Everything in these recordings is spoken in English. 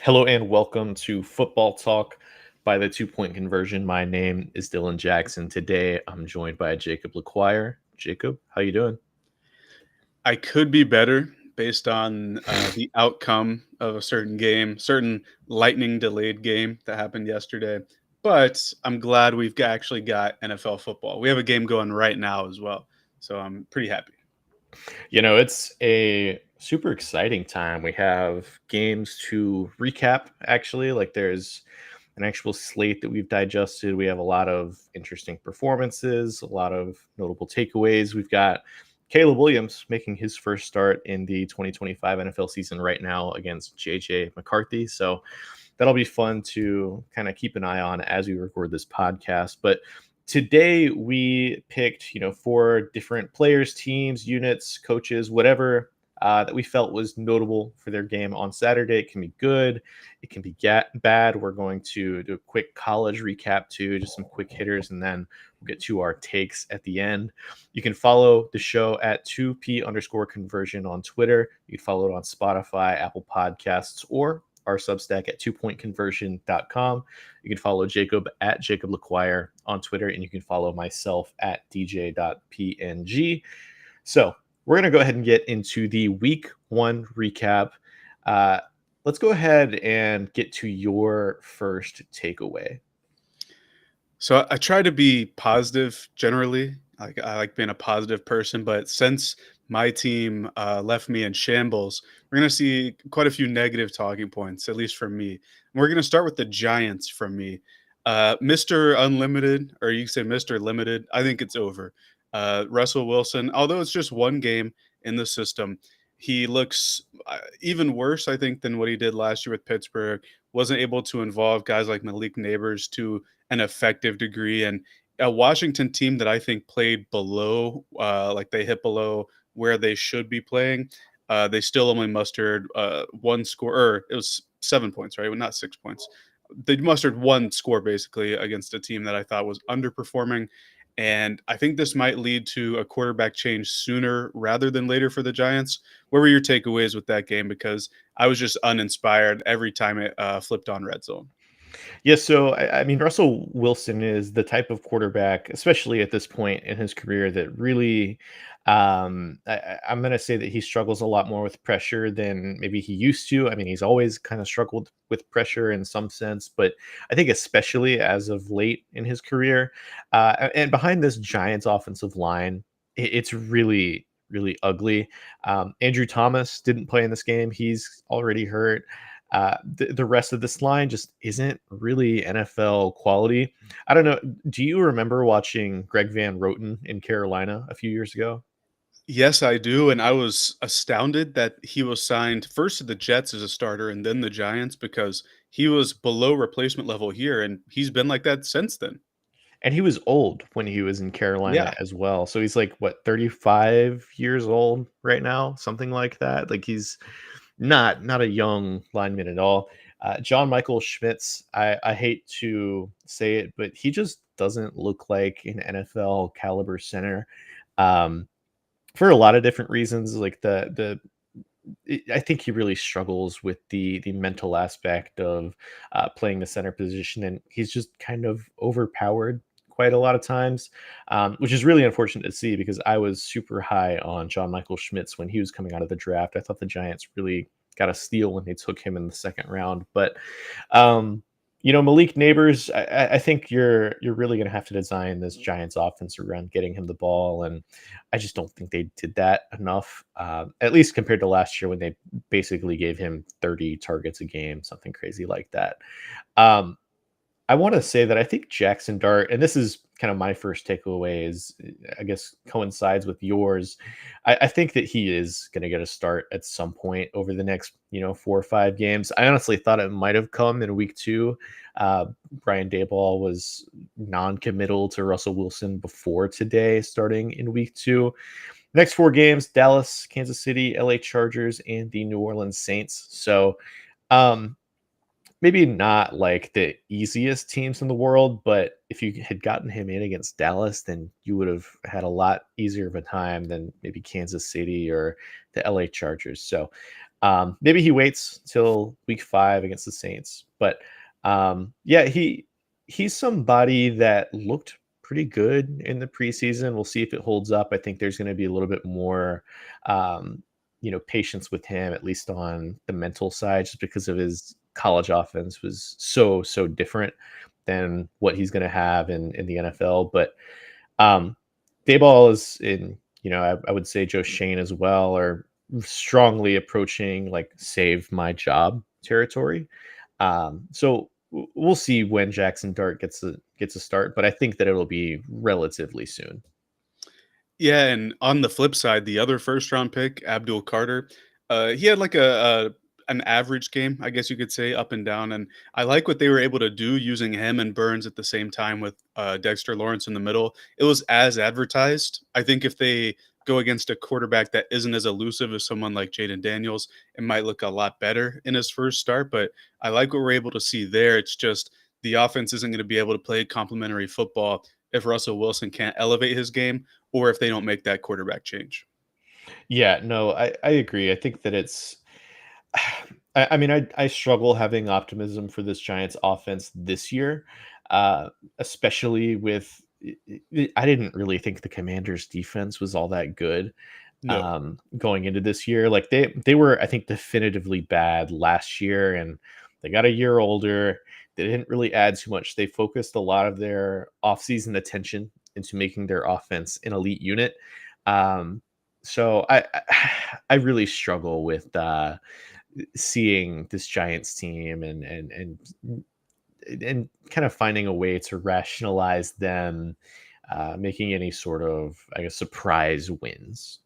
Hello and welcome to Football Talk by the 2 Point Conversion. My name is Dylan Jackson. Today I'm joined by Jacob LaQuire. Jacob, how you doing? I could be better based on the outcome of a certain game, certain lightning delayed game that happened yesterday. But I'm glad actually got NFL football. We have a game going right now as well. So I'm pretty happy. It's a super exciting time. We have games to recap, actually. Like, there's an actual slate that we've digested. We have a lot of interesting performances, a lot of notable takeaways. We've got Caleb Williams making his first start in the 2025 NFL season right now against JJ McCarthy. So that'll be fun to kind of keep an eye on as we record this podcast. But today we picked, four different players, teams, units, coaches, whatever that we felt was notable for their game on Saturday. It can be good, it can be bad. We're going to do a quick college recap too, just some quick hitters, and then we'll get to our takes at the end. You can follow the show at 2P_conversion on Twitter. You can follow it on Spotify, Apple Podcasts, or our Substack at 2pointconversion.com. You can follow Jacob at Jacob LaQuire on Twitter, and you can follow myself at dj.png. So we're going to go ahead and get into the week one recap. Let's go ahead and get to your first takeaway. So I try to be positive generally. I like being a positive person, but since my team left me in shambles, we're going to see quite a few negative talking points, at least from me. And we're going to start with the Giants from me. Mr. Unlimited, or you can say Mr. Limited, I think it's over. Russell Wilson, although it's just one game in the system, he looks even worse, I think, than what he did last year with Pittsburgh. Wasn't able to involve guys like Malik Neighbors to an effective degree. And a Washington team that I think played below, like they hit below where they should be playing. They still only mustered one score, or it was 7 points, right? Well, not 6 points. They mustered one score basically against a team that I thought was underperforming. And I think this might lead to a quarterback change sooner rather than later for the Giants. What were your takeaways with that game? Because I was just uninspired every time it flipped on red zone. Yeah, so I mean, Russell Wilson is the type of quarterback, especially at this point in his career, that really, I'm going to say that he struggles a lot more with pressure than maybe he used to. I mean, he's always kind of struggled with pressure in some sense, but I think especially as of late in his career, and behind this Giants offensive line, it's really, really ugly. Andrew Thomas didn't play in this game; he's already hurt. The rest of this line just isn't really NFL quality. I don't know. Do you remember watching Greg Van Roten in Carolina a few years ago? Yes, I do, and I was astounded that he was signed first to the Jets as a starter and then the Giants because he was below replacement level here, and he's been like that since then. And he was old when he was in Yeah. Carolina as well. So he's like what, 35 years old right now, something like that. Like he's not a young lineman at all. John Michael Schmitz, I hate to say it, but he just doesn't look like an NFL caliber center. Um, for a lot of different reasons, like I think he really struggles with the mental aspect of playing the center position, and he's just kind of overpowered quite a lot of times, which is really unfortunate to see because I was super high on John Michael Schmitz when he was coming out of the draft. I thought the Giants really got a steal when they took him in the second round, but um, Malik Neighbors, I think you're really going to have to design this Giants offense around getting him the ball, and I just don't think they did that enough, at least compared to last year when they basically gave him 30 targets a game, something crazy like that. Um, I want to say that I think Jackson Dart, and this is kind of my first takeaway, is I guess coincides with yours. I think that he is going to get a start at some point over the next, 4 or 5 games. I honestly thought it might have come in week two. Uh, Brian Dayball was non-committal to Russell Wilson before today, starting in week two. Next 4 games: Dallas, Kansas City, LA Chargers, and the New Orleans Saints. So, um, maybe not like the easiest teams in the world, but if you had gotten him in against Dallas, then you would have had a lot easier of a time than maybe Kansas City or the LA Chargers. So, Maybe he waits till week 5 against the Saints, but yeah, he's somebody that looked pretty good in the preseason. We'll see if it holds up. I think there's going to be a little bit more, um, patience with him, at least on the mental side, just because of his college offense was so different than what he's going to have in the NFL. But um, Dayball is in, I would say Joe Shane as well are strongly approaching like save my job territory. So we'll see when Jackson Dart gets a start, but I think that it'll be relatively soon. Yeah, and on the flip side, the other first round pick, Abdul Carter, he had like a an average game, I guess you could say, up and down. And I like what they were able to do using him and Burns at the same time with Dexter Lawrence in the middle. It was as advertised. I think if they go against a quarterback that isn't as elusive as someone like Jaden Daniels, it might look a lot better in his first start. But I like what we're able to see there. It's just the offense isn't going to be able to play complementary football if Russell Wilson can't elevate his game or if they don't make that quarterback change. Yeah, no, I agree. I think that it's I mean, I struggle having optimism for this Giants offense this year, especially with I didn't really think the Commanders defense was all that good No. going into this year. Like they were, I think, definitively bad last year, and they got a year older. They didn't really add too much. They focused a lot of their offseason attention into making their offense an elite unit. Um, so I really struggle with seeing this Giants team and kind of finding a way to rationalize them making any sort of, I guess, surprise wins.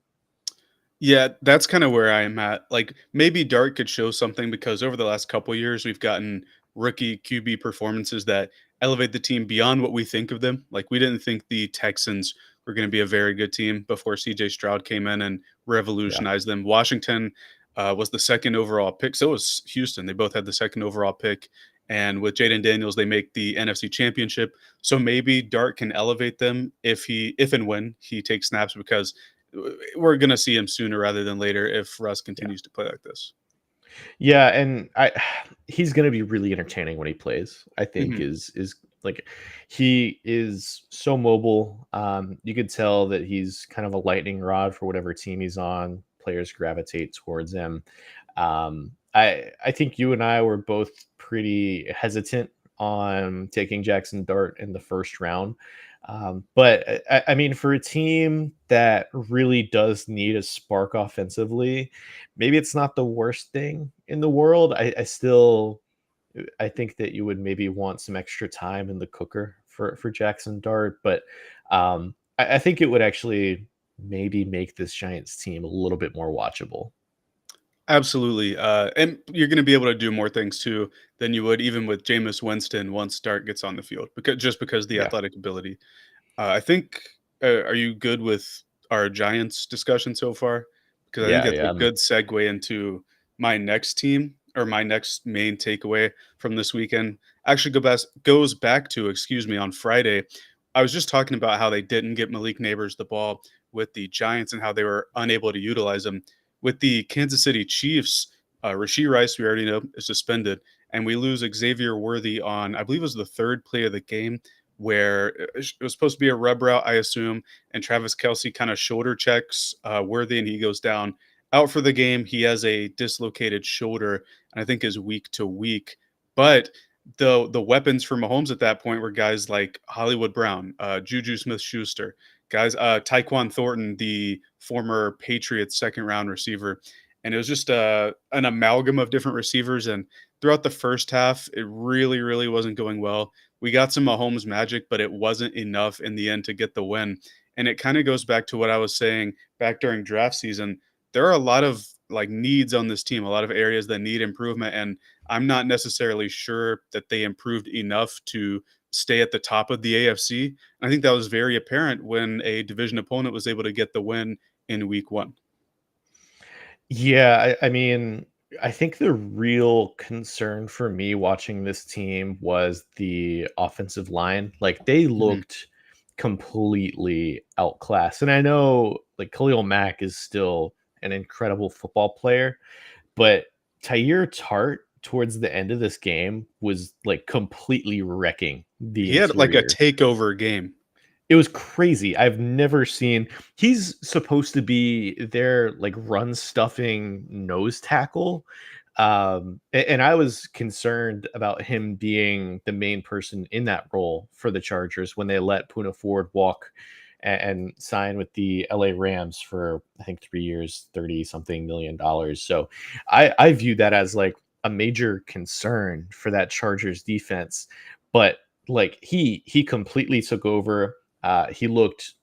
Yeah, that's kind of where I am at. Like maybe Dart could show something because over the last couple years we've gotten rookie QB performances that elevate the team beyond what we think of them. Like we didn't think the Texans were going to be a very good team before CJ Stroud came in and Yeah. revolutionized them. Washington was the second overall pick. So was Houston. They both had the second overall pick. And with Jaden Daniels, they make the NFC Championship. So maybe Dart can elevate them if and when he takes snaps because we're going to see him sooner rather than later if Russ Yeah. continues to play like this. Yeah, and he's gonna be really entertaining when he plays. I think Mhm. is like he is so mobile. You could tell that he's kind of a lightning rod for whatever team he's on. Players gravitate towards him. I think you and I were both pretty hesitant on taking Jackson Dart in the first round. But I mean, for a team that really does need a spark offensively, maybe it's not the worst thing in the world. I still I think that you would maybe want some extra time in the cooker for Jackson Dart, but I think it would actually maybe make this Giants team a little bit more watchable. Absolutely. And you're going to be able to do more things too than you would even with Jameis Winston once Dart gets on the field because the Yeah. athletic ability. I think, are you good with our Giants discussion so far? Because I think Yeah, that's yeah. a good segue into my next team or my next main takeaway from this weekend. Actually, goes back to, excuse me, on Friday. I was just talking about how they didn't get Malik Neighbors the ball with the Giants and how they were unable to utilize him. With the Kansas City Chiefs, Rasheed Rice, we already know, is suspended, and we lose Xavier Worthy on, I believe it was the third play of the game where it was supposed to be a rub route, I assume, and Travis Kelsey kind of shoulder checks Worthy, and he goes down out for the game. He has a dislocated shoulder, and I think is week to week. But the weapons for Mahomes at that point were guys like Hollywood Brown, Juju Smith-Schuster, guys, Tyquan Thornton, the former Patriots second round receiver, and it was just an amalgam of different receivers. And throughout the first half, it really wasn't going well. We got some Mahomes magic, but it wasn't enough in the end to get the win. And it kind of goes back to what I was saying back during draft season. There are a lot of like needs on this team, a lot of areas that need improvement. And I'm not necessarily sure that they improved enough to stay at the top of the AFC. I think that was very apparent when a division opponent was able to get the win in week one. Yeah, I mean, I think the real concern for me watching this team was the offensive line. Like they Mhm. looked completely outclassed. And I know like Khalil Mack is still an incredible football player, but Tyir Tart towards the end of this game was like completely wrecking the He had like a interior. takeover game. It was crazy. I've never seen. He's supposed to be their like run stuffing nose tackle. And I was concerned about him being the main person in that role for the Chargers when they let Puna Ford walk and sign with the LA Rams for I think 3 years, 30 something $million. So I view that as like a major concern for that Chargers defense. But like he completely took over. He looked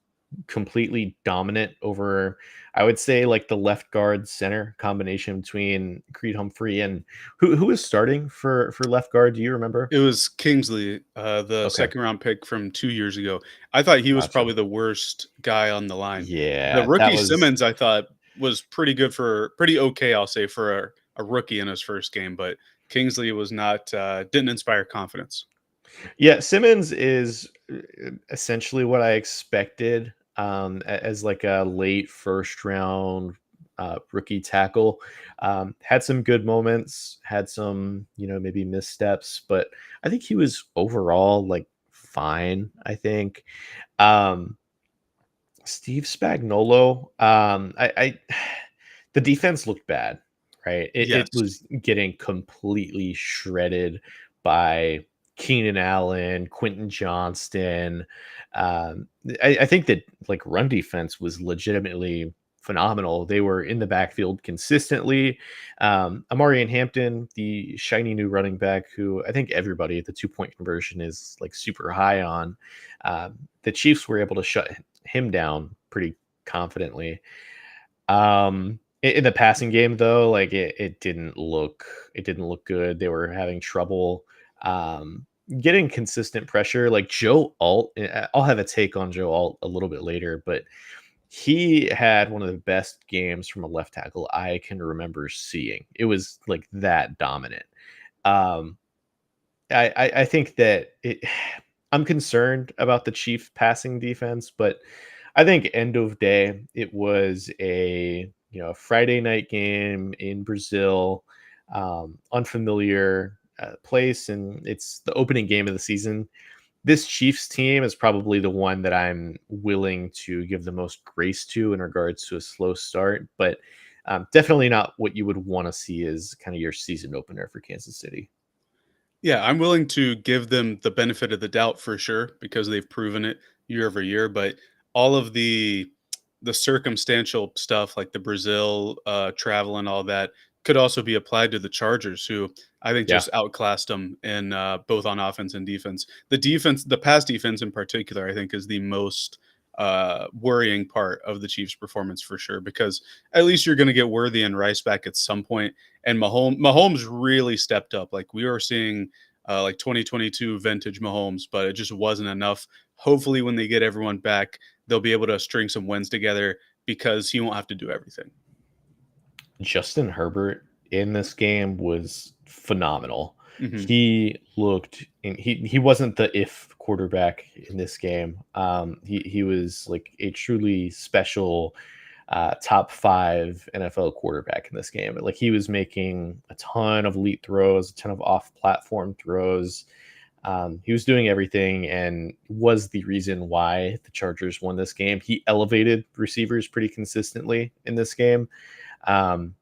completely dominant over, I would say, like the left guard center combination between Creed Humphrey and who was starting for left guard. Do you remember? It was Kingsley, the Okay, second round pick from 2 years ago. I thought he was gotcha. probably the worst guy on the line. The Yeah, that rookie was Simmons, I thought, was pretty okay, I'll say, for a rookie in his first game, but Kingsley was not, didn't inspire confidence. yeah. Simmons is essentially what I expected as like a late first round rookie tackle. Had some good moments, had some maybe missteps, but I think he was overall like fine. I think um, Steve Spagnuolo. I the defense looked bad, right? It Yes. was getting completely shredded by Keenan Allen, Quentin Johnston. Um, I think that like run defense was legitimately phenomenal. They were in the backfield consistently. Amari and Hampton, the shiny new running back, who I think everybody at the 2 point conversion is like super high on. The Chiefs were able to shut him down pretty confidently. In the passing game though, like it didn't look good. They were having trouble getting consistent pressure. Like Joe Alt, I'll have a take on Joe Alt a little bit later, but he had one of the best games from a left tackle I can remember seeing. It was like that dominant. Um, I think that I'm concerned about the Chief passing defense, but I think end of day it was a Friday night game in Brazil, unfamiliar place, and it's the opening game of the season. This Chiefs team is probably the one that I'm willing to give the most grace to in regards to a slow start, but definitely not what you would want to see as kind of your season opener for Kansas City. Yeah, I'm willing to give them the benefit of the doubt for sure because they've proven it year over year. But all of the circumstantial stuff like the Brazil travel and all that could also be applied to the Chargers, who I think Yeah. just outclassed them in both on offense and defense. The defense, the pass defense in particular, I think is the most worrying part of the Chiefs' performance for sure, because at least you're going to get Worthy and Rice back at some point, and Mahomes really stepped up. Like we were seeing like 2022 vintage Mahomes, but it just wasn't enough. Hopefully, when they get everyone back, they'll be able to string some wins together because he won't have to do everything. Justin Herbert in this game was phenomenal. Hmm. He wasn't the if quarterback in this game. He was like a truly special top five NFL quarterback in this game. Like he was making a ton of elite throws, a ton of off platform throws. He was doing everything and was the reason why the Chargers won this game. He elevated receivers pretty consistently in this game. Um,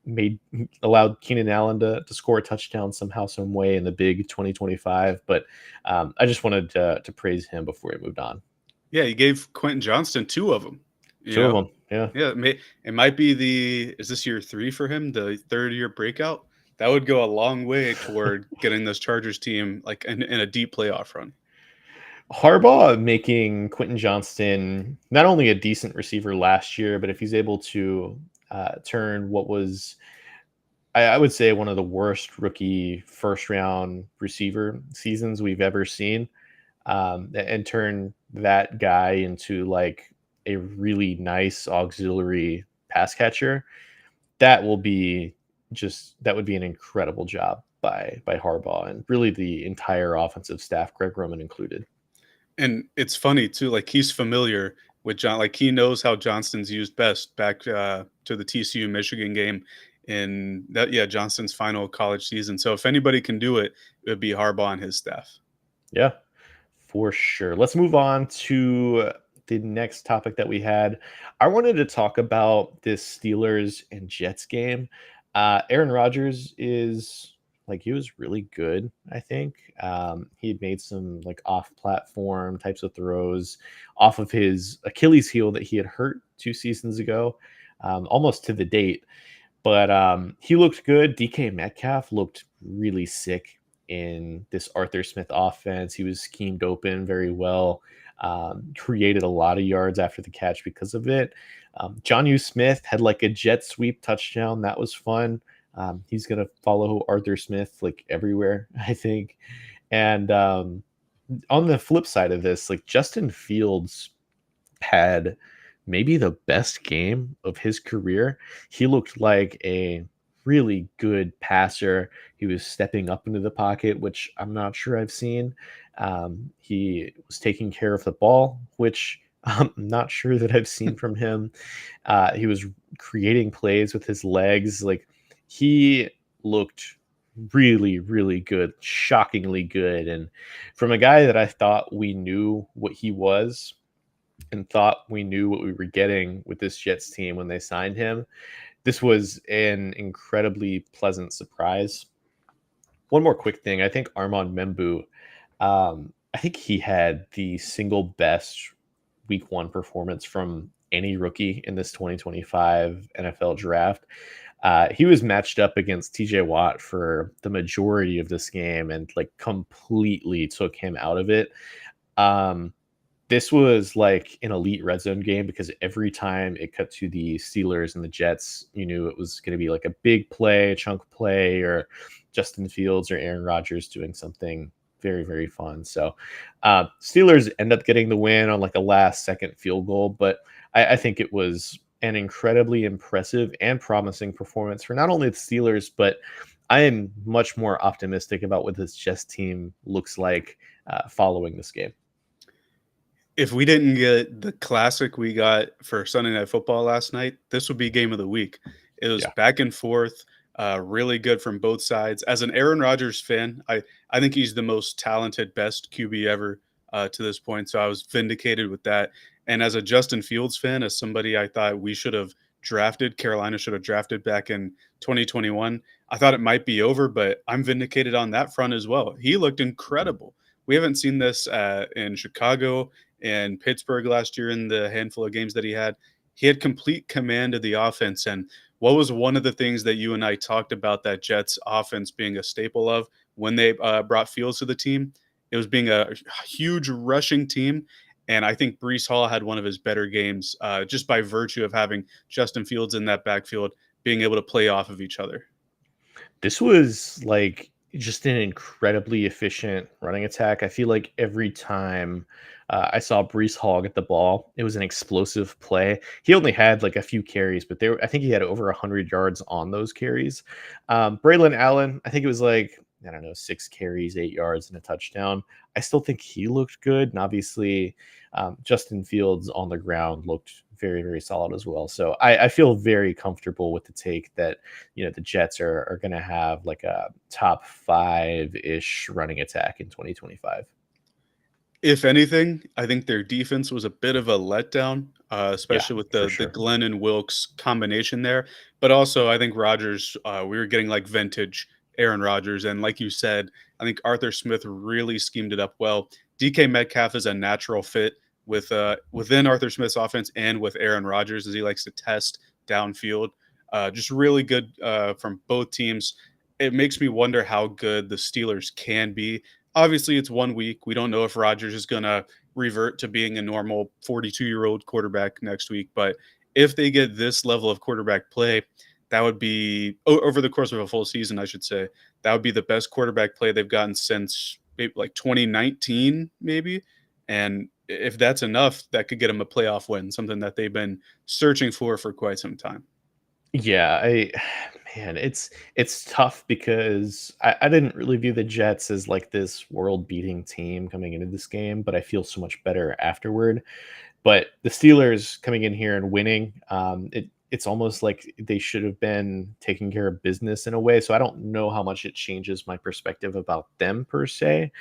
made allowed Keenan Allen to score a touchdown somehow, some way in the big 2025. But I just wanted to praise him before we moved on. Yeah, he gave Quentin Johnston two of them. You Two of know, them, yeah. yeah, it might be the is this year three for him, the third year breakout? That would go a long way toward getting this Chargers team like in a deep playoff run. Harbaugh making Quentin Johnston not only a decent receiver last year, but if he's able to turn what was, I would say, one of the worst rookie first round receiver seasons we've ever seen, and turn that guy into like a really nice auxiliary pass catcher, that would be an incredible job by Harbaugh and really the entire offensive staff, Greg Roman included. And it's funny too, like he's familiar with John, like he knows how Johnston's used best back to the TCU Michigan game. in that, yeah, Johnston's final college season. So if anybody can do it, it would be Harbaugh and his staff. Yeah, for sure. Let's move on to the next topic that we had. I wanted to talk about this Steelers and Jets game. Aaron Rodgers is like he was really good. I think he had made some like off-platform types of throws off of his Achilles heel that he had hurt 2 seasons ago, almost to the date. But he looked good. DK Metcalf looked really sick in this Arthur Smith offense. He was schemed open very well, created a lot of yards after the catch because of it. John Smith had like a jet sweep touchdown. That was fun. He's going to follow Arthur Smith like everywhere, I think. And on the flip side of this, like Justin Fields had maybe the best game of his career. He looked like a really good passer. He was stepping up into the pocket, which I'm not sure I've seen. He was taking care of the ball, which I'm not sure that I've seen from him. He was creating plays with his legs. Like he looked really, really good, shockingly good. And from a guy that I thought we knew what he was and thought we knew what we were getting with this Jets team when they signed him, this was an incredibly pleasant surprise. One more quick thing. I think Armand Membu, I think he had the single best week one performance from any rookie in this 2025 NFL draft. He was matched up against TJ Watt for the majority of this game and like completely took him out of it. Um, this was like an elite red zone game because every time it cut to the Steelers and the Jets, you knew it was going to be like a big play, a chunk play, or Justin Fields or Aaron Rodgers doing something very, very fun. So Steelers end up getting the win on like a last second field goal, but I think it was an incredibly impressive and promising performance for not only the Steelers, but I am much more optimistic about what this Jets team looks like following this game. If we didn't get the classic we got for Sunday Night Football last night, this would be game of the week. It was Yeah. back and forth, really good from both sides. As an Aaron Rodgers fan, I think he's the most talented, best QB ever to this point. So I was vindicated with that. And as a Justin Fields fan, as somebody I thought we should have drafted, Carolina should have drafted back in 2021, I thought it might be over, but I'm vindicated on that front as well. He looked incredible. We haven't seen this in Chicago and Pittsburgh last year in the handful of games that he had. He had complete command of the offense. And what was one of the things that you and I talked about that Jets offense being a staple of when they brought Fields to the team? It was being a huge rushing team. And I think Brees Hall had one of his better games just by virtue of having Justin Fields in that backfield, being able to play off of each other. This was like just an incredibly efficient running attack. I feel like every time I saw Brees Hall get the ball, it was an explosive play. He only had like a few carries, but I think he had over 100 yards on those carries. Braylon Allen, I think it was like, I don't know, 6 carries, 8 yards, and a touchdown. I still think he looked good. And obviously, Justin Fields on the ground looked very, very solid as well. So I feel very comfortable with the take that, the Jets are going to have like a top 5-ish running attack in 2025. If anything, I think their defense was a bit of a letdown, Yeah, especially with for the sure. Glenn and Wilkes combination there. But also, I think Rodgers, we were getting like vintage Aaron Rodgers, and like you said, I think Arthur Smith really schemed it up well. DK Metcalf is a natural fit with within Arthur Smith's offense and with Aaron Rodgers as he likes to test downfield. Just really good from both teams. It makes me wonder how good the Steelers can be. Obviously, it's 1 week. We don't know if Rodgers is going to revert to being a normal 42-year-old quarterback next week. But if they get this level of quarterback play, that would be over the course of a full season, I should say. That would be the best quarterback play they've gotten since maybe like 2019, maybe. And if that's enough, that could get them a playoff win, something that they've been searching for quite some time. Yeah, man, it's tough because I didn't really view the Jets as like this world-beating team coming into this game, but I feel so much better afterward. But the Steelers coming in here and winning, it's almost like they should have been taking care of business in a way. So I don't know how much it changes my perspective about them per se,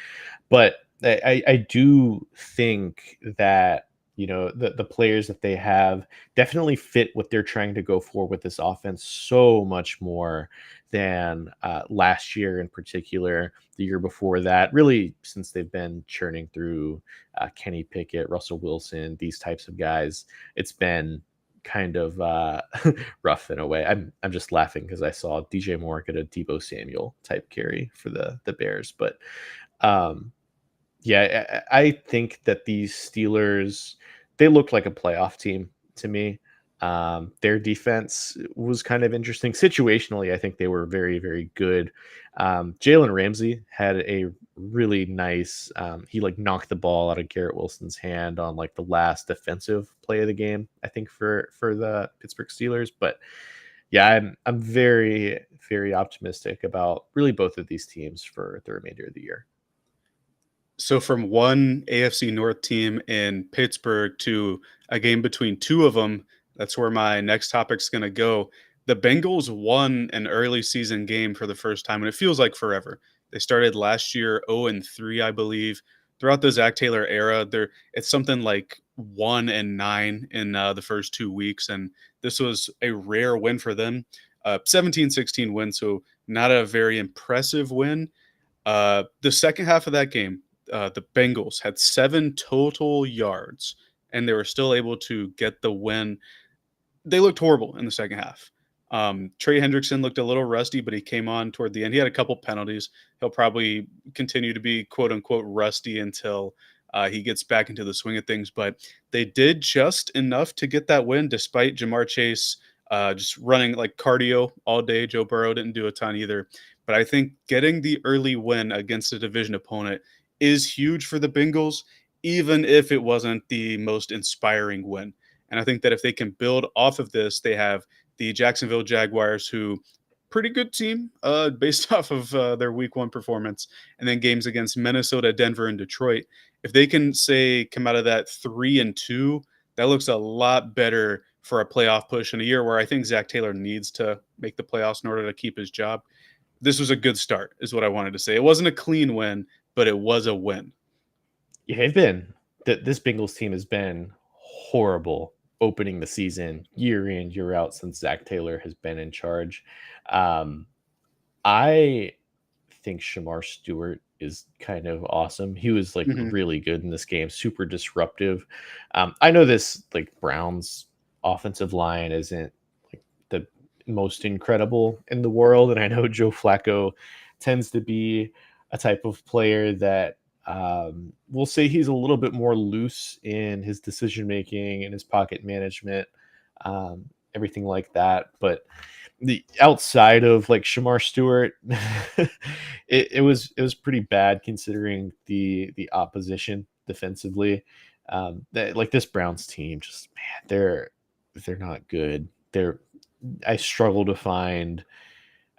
but I do think that the players that they have definitely fit what they're trying to go for with this offense so much more than last year in particular, the year before that, really since they've been churning through Kenny Pickett, Russell Wilson, these types of guys. It's been kind of rough in a way. I'm just laughing because I saw DJ Moore get a Debo Samuel type carry for the Bears, but um, yeah, I think that these Steelers, they look like a playoff team to me. Their defense was kind of interesting. Situationally, I think they were very, very good. Jalen Ramsey had a really nice, he like knocked the ball out of Garrett Wilson's hand on like the last defensive play of the game, I think for the Pittsburgh Steelers. But yeah, I'm very, very optimistic about really both of these teams for the remainder of the year. So from one AFC North team in Pittsburgh to a game between two of them, that's where my next topic's going to go. The Bengals won an early season game for the first time, and it feels like forever. They started last year 0-3, I believe. Throughout the Zach Taylor era, it's something like 1-9 in the first 2 weeks, and this was a rare win for them. 17-16 win, so not a very impressive win. The second half of that game, the Bengals had 7 total yards, and they were still able to get the win. They looked horrible in the second half. Trey Hendrickson looked a little rusty, but he came on toward the end. He had a couple penalties. He'll probably continue to be quote unquote rusty until he gets back into the swing of things. But they did just enough to get that win, despite Jamar Chase just running like cardio all day. Joe Burrow didn't do a ton either. But I think getting the early win against a division opponent is huge for the Bengals, even if it wasn't the most inspiring win. And I think that if they can build off of this, they have the Jacksonville Jaguars, who pretty good team based off of their week one performance, and then games against Minnesota, Denver, and Detroit. If they can say come out of that 3-2, that looks a lot better for a playoff push in a year where I think Zach Taylor needs to make the playoffs in order to keep his job. This was a good start, is what I wanted to say. It wasn't a clean win, but it was a win. Yeah, this Bengals team has been horrible opening the season year in, year out since Zach Taylor has been in charge. I think Shamar Stewart is kind of awesome. He was like Mhm. really good in this game, super disruptive. I know this like Browns offensive line isn't like the most incredible in the world, and I know Joe Flacco tends to be a type of player that we'll say he's a little bit more loose in his decision making and his pocket management, everything like that. But the outside of like Shamar Stewart, it was pretty bad considering the opposition defensively. That like this Browns team, just man, they're not good. I struggle to find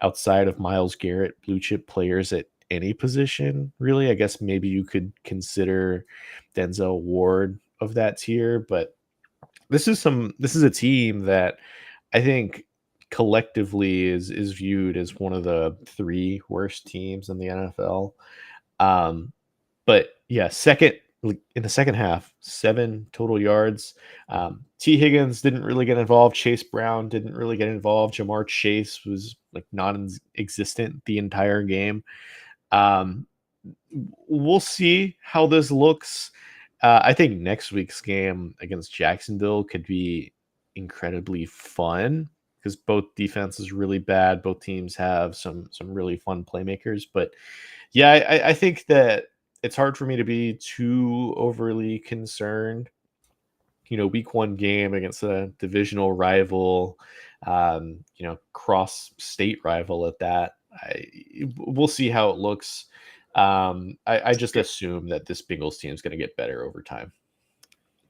outside of Miles Garrett blue chip players at any position, really. I guess maybe you could consider Denzel Ward of that tier, but this is a team that I think collectively is viewed as one of the 3 worst teams in the NFL. Um, but yeah, second in the second half, 7 total yards. T. Higgins didn't really get involved. Chase Brown didn't really get involved. Jamar Chase was like non-existent the entire game. Um, we'll see how this looks. I think next week's game against Jacksonville could be incredibly fun because both defenses really bad. Both teams have some really fun playmakers. But yeah, I think that it's hard for me to be too overly concerned. Week one game against a divisional rival, cross state rival at that. We'll see how it looks. I just assume that this Bengals team is going to get better over time.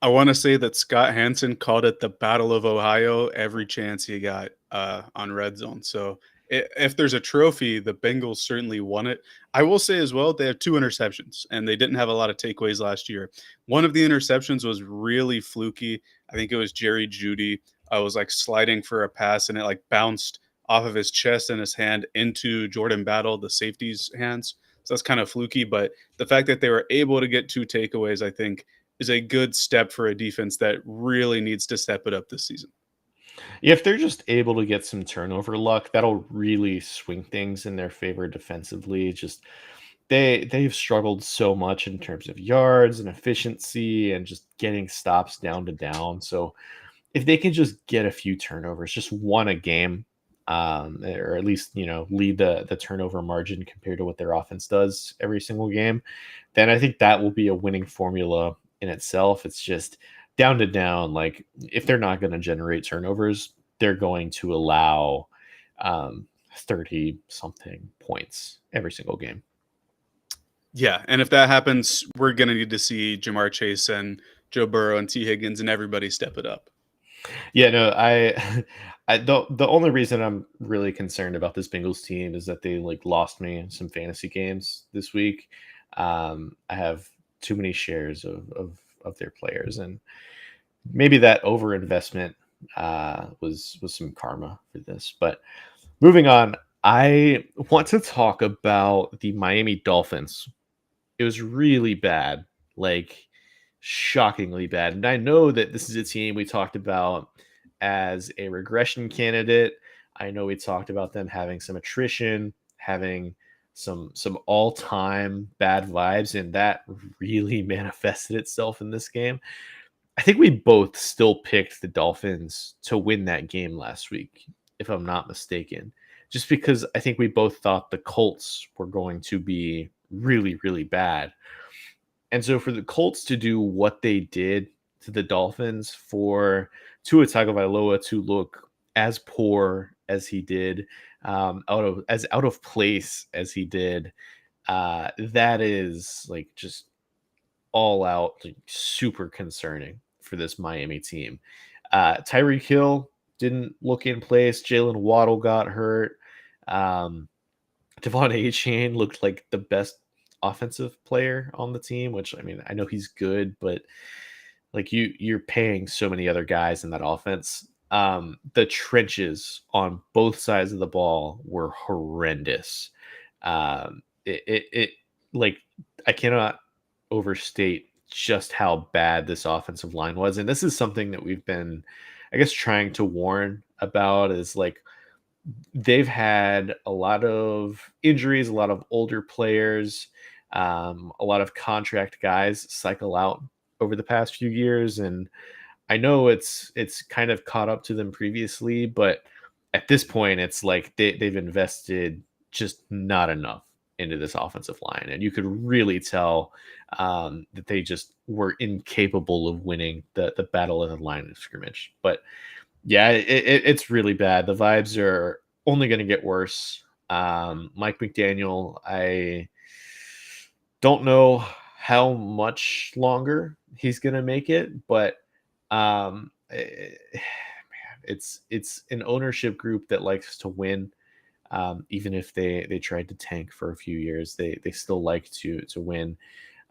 I want to say that Scott Hansen called it the Battle of Ohio every chance he got on Red Zone. So if there's a trophy, the Bengals certainly won it. I will say as well, they have 2 interceptions, and they didn't have a lot of takeaways last year. One of the interceptions was really fluky. I think it was Jerry Jeudy. was like sliding for a pass and it like bounced off of his chest and his hand into Jordan Battle, the safety's hands. So that's kind of fluky, but the fact that they were able to get 2 takeaways, I think, is a good step for a defense that really needs to step it up this season. If they're just able to get some turnover luck, that'll really swing things in their favor defensively. Just they've struggled so much in terms of yards and efficiency and just getting stops down to down. So if they can just get a few turnovers, just one a game, or at least lead the turnover margin compared to what their offense does every single game, then I think that will be a winning formula in itself. It's just down to down. Like if they're not going to generate turnovers, they're going to allow 30 something points every single game. Yeah, and if that happens, we're gonna need to see Jamar Chase and Joe Burrow and T. Higgins and everybody step it up. Yeah, no, the only reason I'm really concerned about this Bengals team is that they like lost me in some fantasy games this week. I have too many shares of their players, and maybe that overinvestment was some karma for this. But moving on, I want to talk about the Miami Dolphins. It was really bad, like shockingly bad. And I know that this is a team we talked about as a regression candidate. I know we talked about them having some attrition, having some all-time bad vibes, and that really manifested itself in this game. I think we both still picked the Dolphins to win that game last week, if I'm not mistaken. Just because I think we both thought the Colts were going to be really, really bad. And so for the Colts to do what they did to the Dolphins, for Tua Tagovailoa to look as poor as he did, out of place as he did, that is like just all out like, super concerning for this Miami team. Tyreek Hill didn't look in place. Jalen Waddle got hurt. Devon Achane looked like the best offensive player on the team, which I mean, I know he's good, but like you're paying so many other guys in that offense. The trenches on both sides of the ball were horrendous. It like I cannot overstate just how bad this offensive line was. And this is something that we've been, I guess, trying to warn about is like they've had a lot of injuries, a lot of older players, a lot of contract guys cycle out over the past few years. And I know it's kind of caught up to them previously, but at this point, it's like they've invested just not enough into this offensive line, and you could really tell that they just were incapable of winning the battle of the line of scrimmage. But yeah, it's really bad. The vibes are only going to get worse. Mike McDaniel, I don't know how much longer he's going to make it, but man, it's an ownership group that likes to win. Even if they tried to tank for a few years, they still like to win.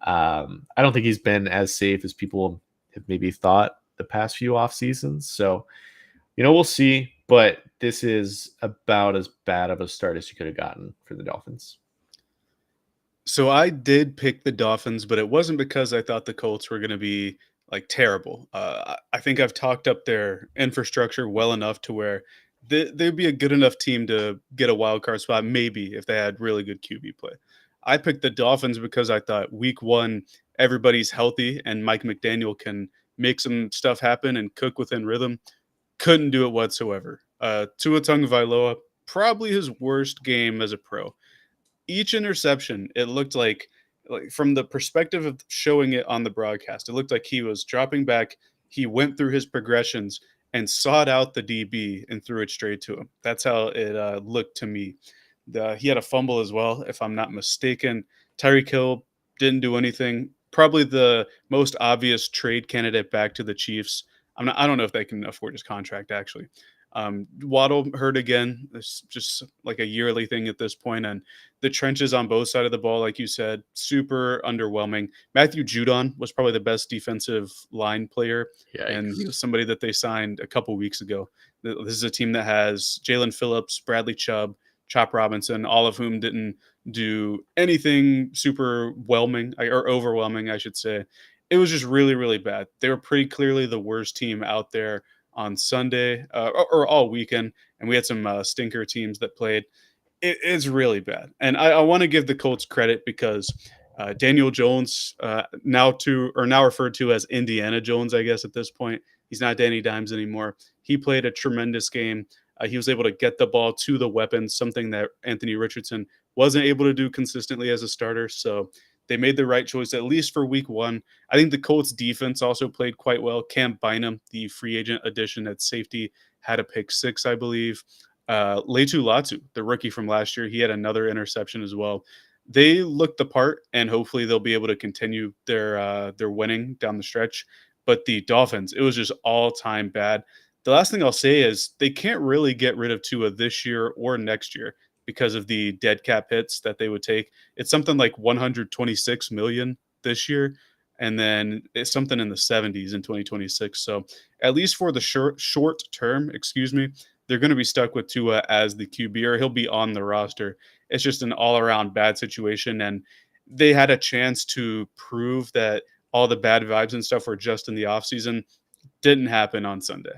I don't think he's been as safe as people have maybe thought the past few off seasons. So, we'll see. But this is about as bad of a start as you could have gotten for the Dolphins. So I did pick the Dolphins, but it wasn't because I thought the Colts were going to be like terrible. I think I've talked up their infrastructure well enough to where they'd be a good enough team to get a wild card spot, maybe if they had really good QB play. I picked the Dolphins because I thought week one, everybody's healthy and Mike McDaniel can make some stuff happen and cook within rhythm. Couldn't do it whatsoever. Tua Tagovailoa, probably his worst game as a pro. Each interception, it looked like from the perspective of showing it on the broadcast, it looked like he was dropping back. He went through his progressions and sought out the DB and threw it straight to him. That's how it looked to me. He had a fumble as well, if I'm not mistaken. Tyreek Hill didn't do anything. Probably the most obvious trade candidate back to the Chiefs. I don't know if they can afford his contract actually, Waddle hurt again. It's just like a yearly thing at this point, and the trenches on both sides of the ball, like you said, super underwhelming. Matthew Judon was probably the best defensive line player, and he Yikes. was somebody that they signed a couple weeks ago. This is a team that has Jalen Phillips, Bradley Chubb, Chop Robinson, all of whom didn't do anything super whelming or overwhelming, I should say. It was just really, really bad. They were pretty clearly the worst team out there on Sunday or all weekend, and we had some stinker teams that played. It's really bad, and I want to give the Colts credit because Daniel Jones, now referred to as Indiana Jones, I guess at this point, he's not Danny Dimes anymore. He played a tremendous game. He was able to get the ball to the weapons, something that Anthony Richardson wasn't able to do consistently as a starter. So they made the right choice, at least for week one. I think the Colts defense also played quite well. Cam Bynum, the free agent addition at safety, had a pick six, I believe. Leitu Latu, the rookie from last year, he had another interception as well. They looked the part, and hopefully they'll be able to continue their winning down the stretch. But the Dolphins, it was just all time bad. The last thing I'll say is they can't really get rid of Tua this year or next year because of the dead cap hits that they would take. It's something like 126 million this year, and then it's something in the 70s in 2026. So at least for the short term, excuse me, they're going to be stuck with Tua as the QB, or he'll be on the roster. It's just an all around bad situation, and they had a chance to prove that all the bad vibes and stuff were just in the offseason. Didn't happen on Sunday.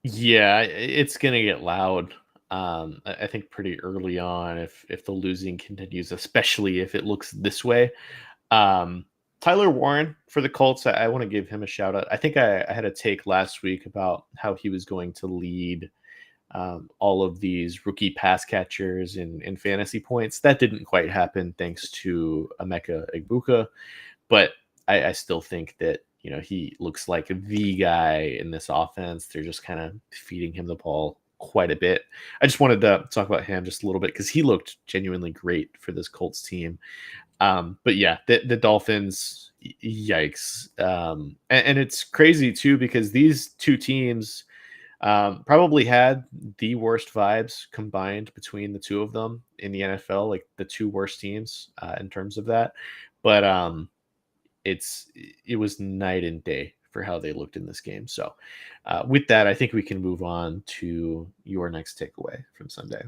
Yeah, it's gonna get loud. I think pretty early on if the losing continues, especially if it looks this way. Um, Tyler Warren for the Colts, I want to give him a shout out. I think I had a take last week about how he was going to lead all of these rookie pass catchers in fantasy points. That didn't quite happen thanks to Emeka Egbuka, but I still think that he looks like the guy in this offense. They're just kind of feeding him the ball quite a bit. I just wanted to talk about him just a little bit because he looked genuinely great for this Colts team. But yeah, the Dolphins, yikes. And it's crazy too because these two teams probably had the worst vibes combined between the two of them in the NFL, like the two worst teams in terms of that. But it was night and day for how they looked in this game. So with that, I think we can move on to your next takeaway from Sunday.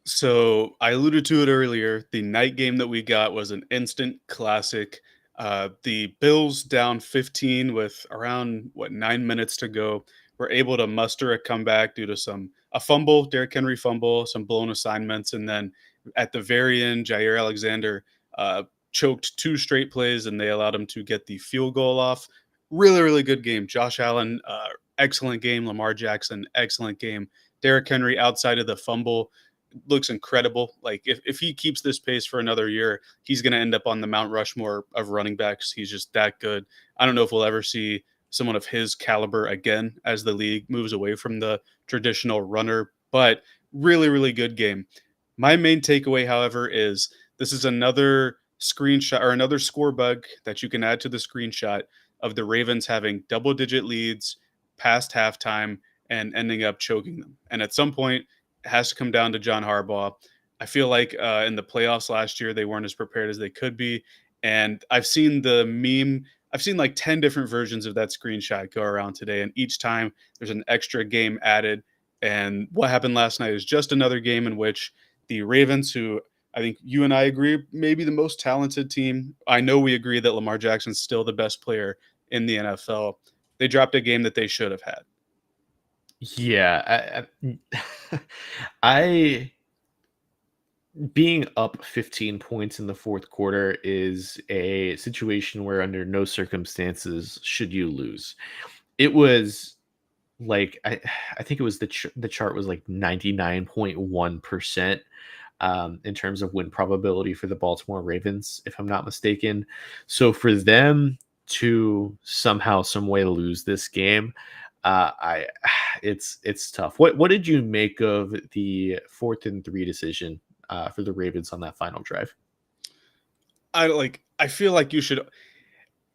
So I alluded to it earlier. The night game that we got was an instant classic. The Bills down 15 with around 9 minutes to go were able to muster a comeback due to a fumble, Derrick Henry fumble, some blown assignments, and then at the very end, Jair Alexander choked two straight plays, and they allowed him to get the field goal off. Really, really good game. Josh Allen, excellent game. Lamar Jackson, excellent game. Derrick Henry outside of the fumble looks incredible. Like if he keeps this pace for another year, he's going to end up on the Mount Rushmore of running backs. He's just that good. I don't know if we'll ever see someone of his caliber again as the league moves away from the traditional runner, but really, really good game. My main takeaway, however, is this is another screenshot or another score bug that you can add to the screenshot of the Ravens having double-digit leads past halftime and ending up choking them. And at some point, it has to come down to John Harbaugh. I feel like in the playoffs last year, they weren't as prepared as they could be. And I've seen the meme. I've seen like 10 different versions of that screenshot go around today. And each time there's an extra game added. And what happened last night is just another game in which the Ravens, who I think you and I agree, maybe the most talented team. I know we agree that Lamar Jackson's still the best player in the NFL. They dropped a game that they should have had. Yeah, I being up 15 points in the fourth quarter is a situation where under no circumstances should you lose. It was like I think it was the chart was like 99.1% in terms of win probability for the Baltimore Ravens, if I'm not mistaken. So for them to somehow, some way lose this game, I it's tough. What did you make of the 4th and 3 decision for the Ravens on that final drive? I feel like you should.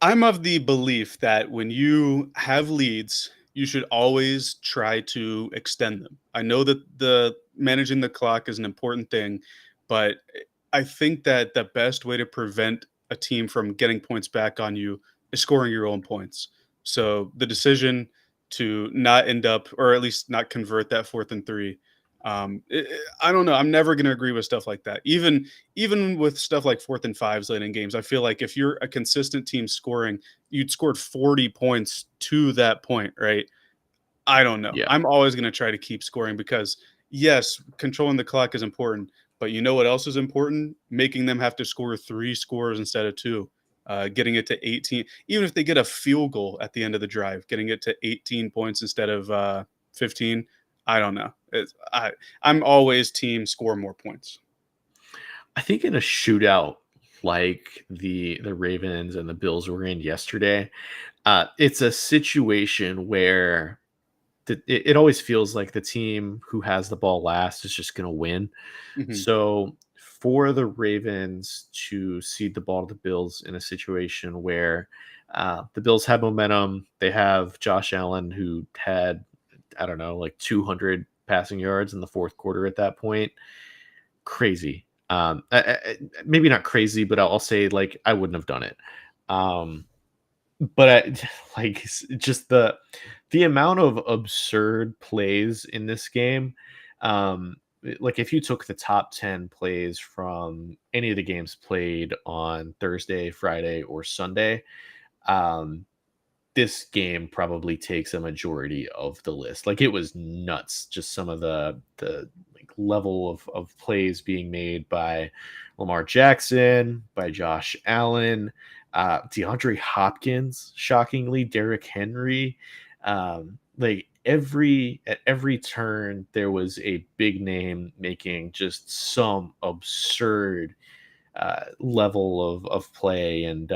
I'm of the belief that when you have leads, you should always try to extend them. I know that the managing the clock is an important thing, but I think that the best way to prevent a team from getting points back on you is scoring your own points. So the decision to not end up, or at least not convert that 4th and 3. I don't know. I'm never going to agree with stuff like that. Even with stuff like 4th and 5s late in games, I feel like if you're a consistent team scoring, you'd scored 40 points to that point, right? I don't know. Yeah. I'm always going to try to keep scoring because yes, controlling the clock is important, but you know what else is important? Making them have to score 3 scores instead of two. Getting it to 18, even if they get a field goal at the end of the drive, getting it to 18 points instead of 15. I don't know. I'm always team score more points. I think in a shootout like the Ravens and the Bills were in yesterday, it's a situation where it always feels like the team who has the ball last is just going to win. Mhm. So for the Ravens to cede the ball to the Bills in a situation where the Bills have momentum, they have Josh Allen who had, I don't know, like 200 passing yards in the fourth quarter at that point. Crazy. Maybe not crazy, but I'll say like I wouldn't have done it. Um, but like just the amount of absurd plays in this game, like if you took the top 10 plays from any of the games played on Thursday, Friday, or Sunday, um, this game probably takes a majority of the list. Like it was nuts, just some of the like level of plays being made by Lamar Jackson, by Josh Allen, DeAndre Hopkins, shockingly, Derrick Henry. Like at every turn, there was a big name making just some absurd level of play, and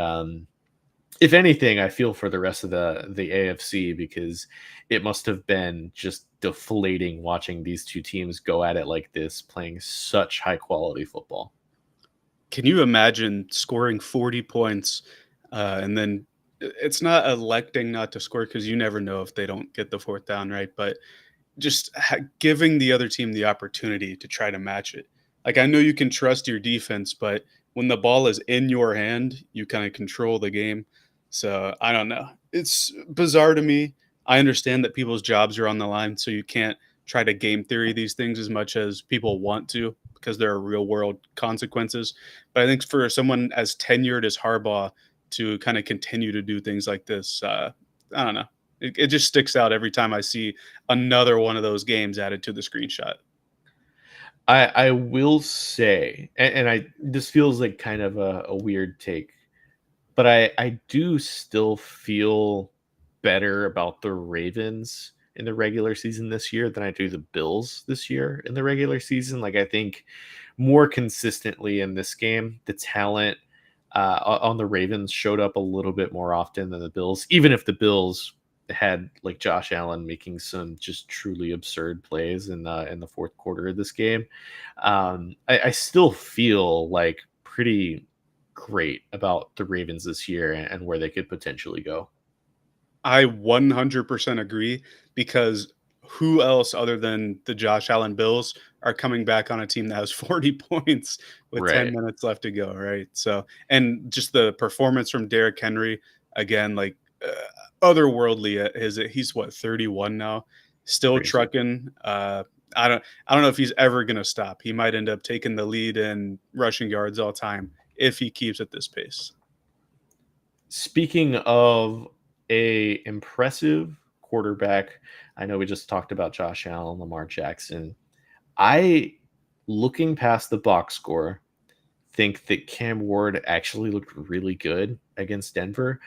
if anything, I feel for the rest of the AFC because it must have been just deflating watching these two teams go at it like this, playing such high quality football. Can you imagine scoring 40 points and then it's not electing not to score because you never know if they don't get the fourth down, right? But just giving the other team the opportunity to try to match it. Like I know you can trust your defense, but when the ball is in your hand, you kind of control the game. So I don't know. It's bizarre to me. I understand that people's jobs are on the line, so you can't try to game theory these things as much as people want to because there are real world consequences. But I think for someone as tenured as Harbaugh to kind of continue to do things like this, I don't know. It just sticks out every time I see another one of those games added to the screenshot. I will say, and I this feels like kind of a weird take, but I do still feel better about the Ravens in the regular season this year than I do the Bills this year in the regular season. Like I think more consistently in this game, the talent on the Ravens showed up a little bit more often than the Bills, even if the Bills had like Josh Allen making some just truly absurd plays in the fourth quarter of this game. I still feel like pretty great about the Ravens this year and where they could potentially go. I 100% agree because who else other than the Josh Allen Bills are coming back on a team that has 40 points with 10 Right. minutes left to go, right? So, and just the performance from Derrick Henry again, like otherworldly. He's what 31 now, still Crazy. trucking. I don't know if he's ever gonna stop. He might end up taking the lead in rushing yards all time if he keeps at this pace. Speaking of a impressive quarterback, I know we just talked about Josh Allen, Lamar Jackson. I, looking past the box score, think that Cam Ward actually looked really good against Denver.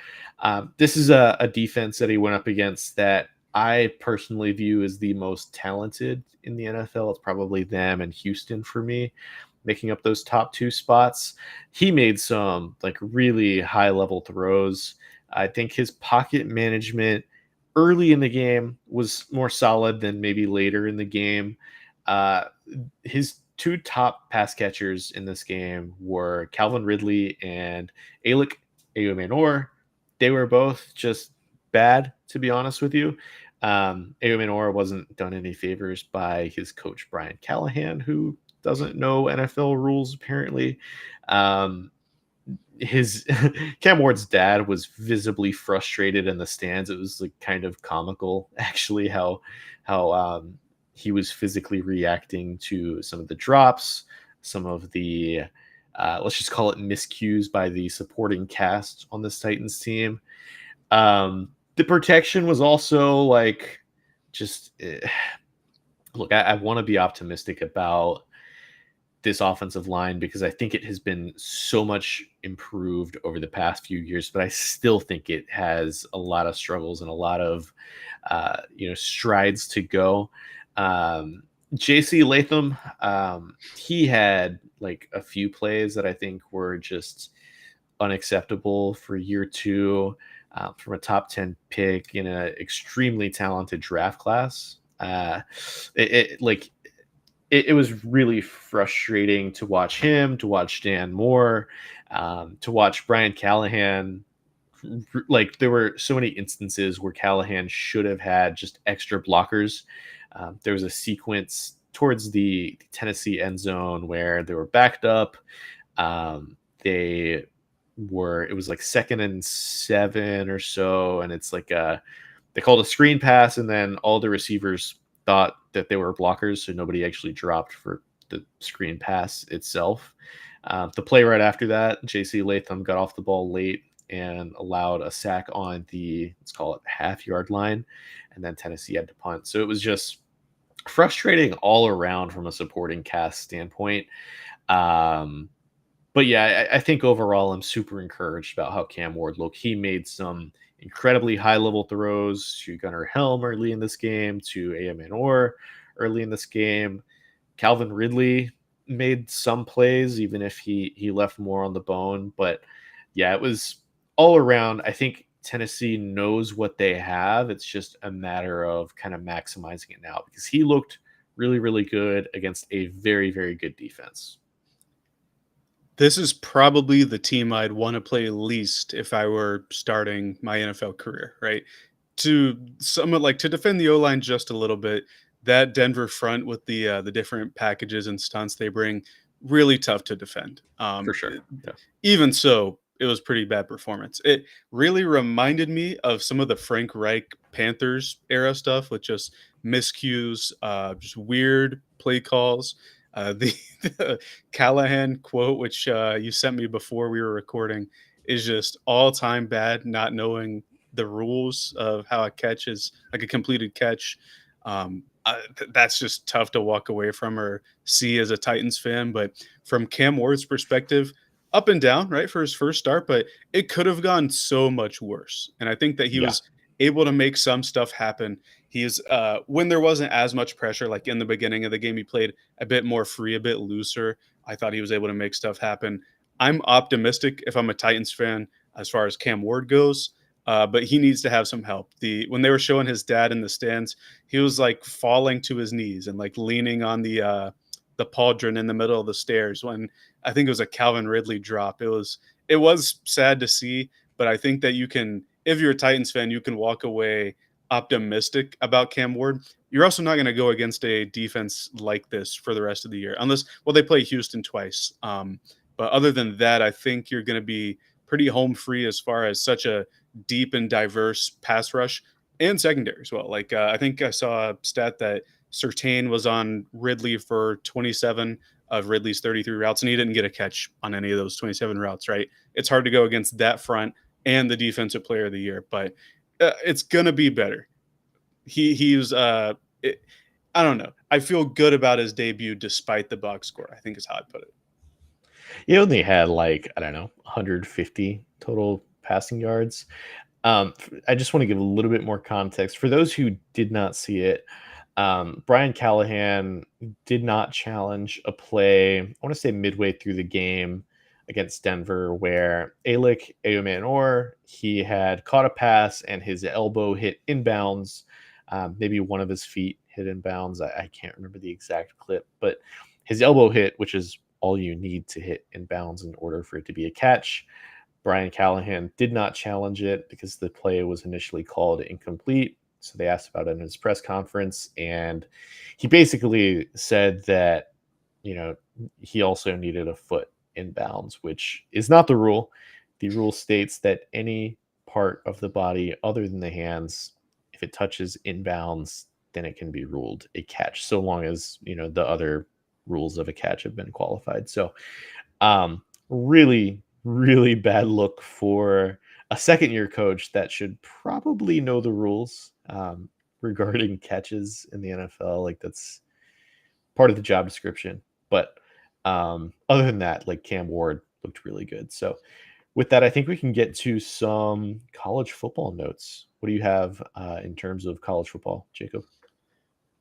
This is a defense that he went up against that I personally view as the most talented in the NFL. It's probably them and Houston for me, making up those top two spots. He made some like really high level throws. I think his pocket management early in the game was more solid than maybe later in the game. Uh, his two top pass catchers in this game were Calvin Ridley and Alec Eomanor. They were both just bad, to be honest with you. Aomanor wasn't done any favors by his coach Brian Callahan, who doesn't know NFL rules apparently. Um, his Cam Ward's dad was visibly frustrated in the stands. It was like kind of comical, actually, how he was physically reacting to some of the drops, some of the let's just call it miscues by the supporting cast on this Titans team. The protection was also like just look. I want to be optimistic about this offensive line because I think it has been so much improved over the past few years, but I still think it has a lot of struggles and a lot of strides to go. JC Latham, he had like a few plays that I think were just unacceptable for year two, from a top 10 pick in an extremely talented draft class. It was really frustrating to watch him, to watch Dan Moore, to watch Brian Callahan. Like there were so many instances where Callahan should have had just extra blockers. There was a sequence towards the Tennessee end zone where they were backed up. They were, it was like 2nd and 7 or so, and it's like they called a screen pass, and then all the receivers thought that they were blockers, so nobody actually dropped for the screen pass itself. The play right after that, JC Latham got off the ball late and allowed a sack on the, let's call it, half-yard line, and then Tennessee had to punt. So it was just frustrating all around from a supporting cast standpoint. But yeah, I think overall I'm super encouraged about how Cam Ward looked. He made some incredibly high level throws to Gunnar Helm early in this game, to Aomanor early in this game. Calvin Ridley made some plays, even if he left more on the bone. But yeah, it was all around. I think Tennessee knows what they have. It's just a matter of kind of maximizing it now because he looked really, really good against a very, very good defense. This is probably the team I'd want to play least if I were starting my NFL career, right? To somewhat like to defend the O line just a little bit. That Denver front with the different packages and stunts they bring, really tough to defend. For sure. Yeah. Even so, it was pretty bad performance. It really reminded me of some of the Frank Reich Panthers era stuff with just miscues, just weird play calls. The, the Callahan quote, which you sent me before we were recording, is just all time bad. Not knowing the rules of how a catch is like a completed catch. That's just tough to walk away from or see as a Titans fan. But from Cam Ward's perspective, up and down, right, for his first start, but it could have gone so much worse. And I think that he Yeah. was able to make some stuff happen. He's when there wasn't as much pressure, like in the beginning of the game, he played a bit more free, a bit looser. I thought he was able to make stuff happen. I'm optimistic if I'm a Titans fan as far as Cam Ward goes. But he needs to have some help. The when they were showing his dad in the stands, he was like falling to his knees and like leaning on the pauldron in the middle of the stairs when I think it was a Calvin Ridley drop. It was sad to see, but I think that you can, if you're a Titans fan, you can walk away optimistic about Cam Ward. You're also not going to go against a defense like this for the rest of the year, unless, well, they play Houston twice. But other than that, I think you're going to be pretty home free as far as such a deep and diverse pass rush and secondary as well. Like I think I saw a stat that Surtain was on Ridley for 27 of Ridley's 33 routes, and he didn't get a catch on any of those 27 routes, right? It's hard to go against that front and the defensive player of the year, but it's going to be better. He's I don't know. I feel good about his debut despite the box score, I think is how I put it. He only had like, I don't know, 150 total passing yards. I just want to give a little bit more context for those who did not see it. Brian Callahan did not challenge a play, I want to say midway through the game against Denver, where Alec Aomanor, he had caught a pass and his elbow hit inbounds. Maybe one of his feet hit inbounds. I can't remember the exact clip, but his elbow hit, which is all you need to hit inbounds in order for it to be a catch. Brian Callahan did not challenge it because the play was initially called incomplete. So they asked about it in his press conference, and he basically said that, you know, he also needed a foot in bounds, which is not the rule. The rule states that any part of the body other than the hands, if it touches inbounds, then it can be ruled a catch, so long as, you know, the other rules of a catch have been qualified. So really, really bad look for a second year coach that should probably know the rules regarding catches in the NFL. Like, that's part of the job description. But other than that, like, Cam Ward looked really good. So with that, I think we can get to some college football notes. What do you have in terms of college football, Jacob?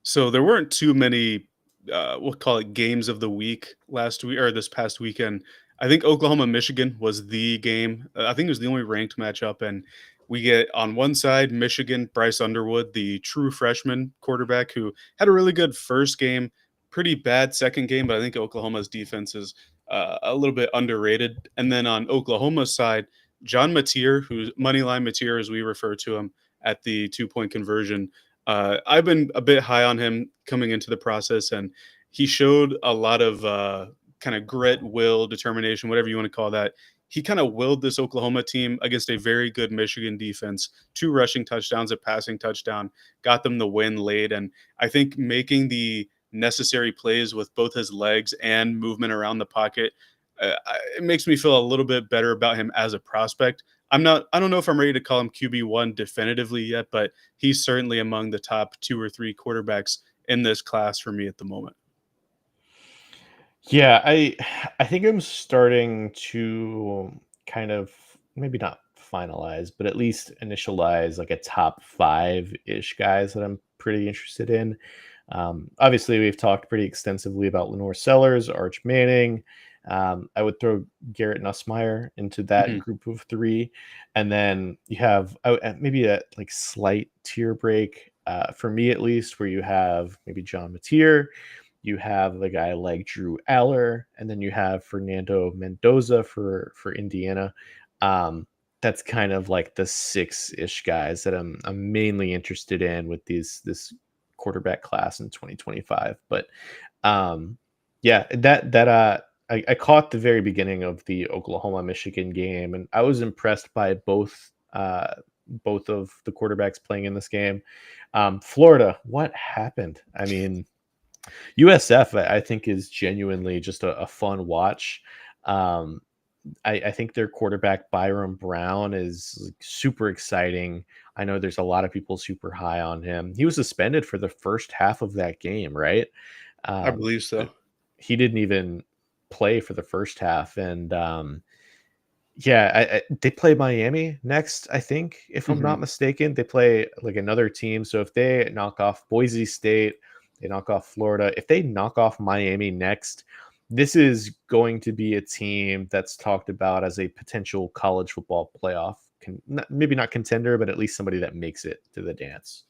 So there weren't too many, we'll call it games of the week last week or this past weekend. I think Oklahoma Michigan was the game. I think it was the only ranked matchup, and we get on one side Michigan, Bryce Underwood, the true freshman quarterback who had a really good first game, pretty bad second game, but I think Oklahoma's defense is a little bit underrated. And then on Oklahoma's side, John Mateer, who's Moneyline Mateer as we refer to him at the 2 point conversion. I've been a bit high on him coming into the process, and he showed a lot of kind of grit, will, determination, whatever you want to call that. He kind of willed this Oklahoma team against a very good Michigan defense. 2 rushing touchdowns, a passing touchdown, got them the win late. And I think making the necessary plays with both his legs and movement around the pocket, it makes me feel a little bit better about him as a prospect. I don't know if I'm ready to call him QB1 definitively yet, but he's certainly among the top 2 or 3 quarterbacks in this class for me at the moment. Yeah, I think I'm starting to kind of, maybe not finalize, but at least initialize like a top five ish guys that I'm pretty interested in. Obviously, we've talked pretty extensively about Lenore Sellers, Arch Manning. I would throw Garrett Nussmeyer into that Mhm. group of three, and then you have maybe a like slight tier break for me at least, where you have maybe John Mateer, you have the guy like Drew Aller, and then you have Fernando Mendoza for Indiana. Um, that's kind of like the six-ish guys that I'm mainly interested in with this quarterback class in 2025. But yeah, I caught the very beginning of the Oklahoma Michigan game, and I was impressed by both of the quarterbacks playing in this game. Florida, what happened? I mean, USF, I think, is genuinely just a fun watch. Um, I think their quarterback Byron Brown is like, super exciting. I know there's a lot of people super high on him. He was suspended for the first half of that game, right? I Um, believe but so. he didn't even play for the first half, and yeah, they play Miami next, I think, if I'm not Mhm. mistaken. They play like another team. So if they knock off Boise State, they knock off Florida. If they knock off Miami next, this is going to be a team that's talked about as a potential college football playoff, maybe not contender, but at least somebody that makes it to the dance.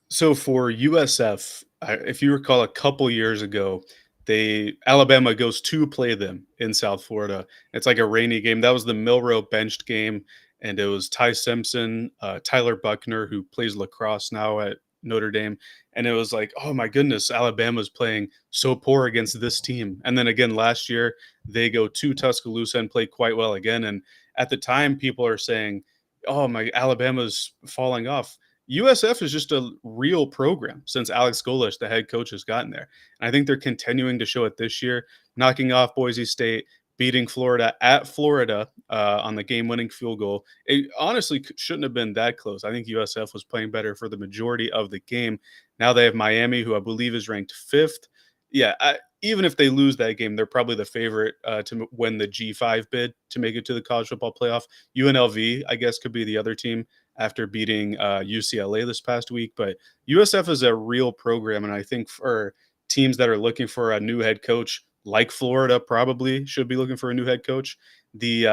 So for USF, if you recall a couple years ago, they Alabama goes to play them in South Florida. It's like a rainy game. That was the Milrow benched game, and it was Ty Simpson, Tyler Buckner, who plays lacrosse now at Notre Dame, and it was like, oh my goodness, Alabama's playing so poor against this team. And then again last year, they go to Tuscaloosa and play quite well again. And at the time, people are saying, oh my, Alabama's falling off. USF is just a real program since Alex Golish, the head coach, has gotten there. And I think they're continuing to show it this year, knocking off Boise State, beating Florida at Florida on the game-winning field goal. It honestly shouldn't have been that close. I think USF was playing better for the majority of the game. Now they have Miami, who I believe is ranked fifth. Yeah, even if they lose that game, they're probably the favorite to win the G5 bid to make it to the college football playoff. UNLV, I guess, could be the other team after beating UCLA this past week. But USF is a real program, and I think for teams that are looking for a new head coach, like Florida, probably should be looking for a new head coach. The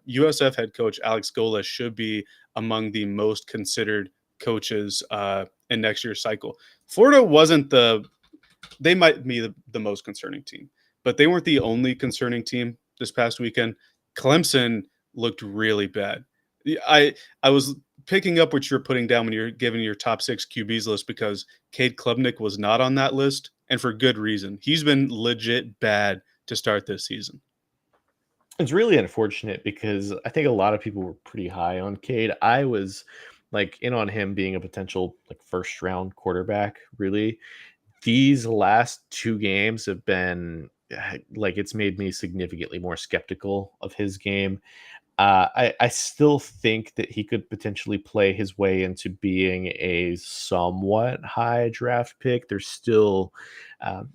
USF head coach Alex Gola should be among the most considered coaches in next year's cycle. Florida wasn't they might be the most concerning team, but they weren't the only concerning team this past weekend. Clemson looked really bad. I was picking up what you're putting down when you're giving your top 6 QBs list, because Cade Klubnik was not on that list, and for good reason. He's been legit bad to start this season. It's really unfortunate because I think a lot of people were pretty high on Cade. I was like in on him being a potential like first round quarterback, really. These last 2 games have been like it's made me significantly more skeptical of his game. I still think that he could potentially play his way into being a somewhat high draft pick. There's still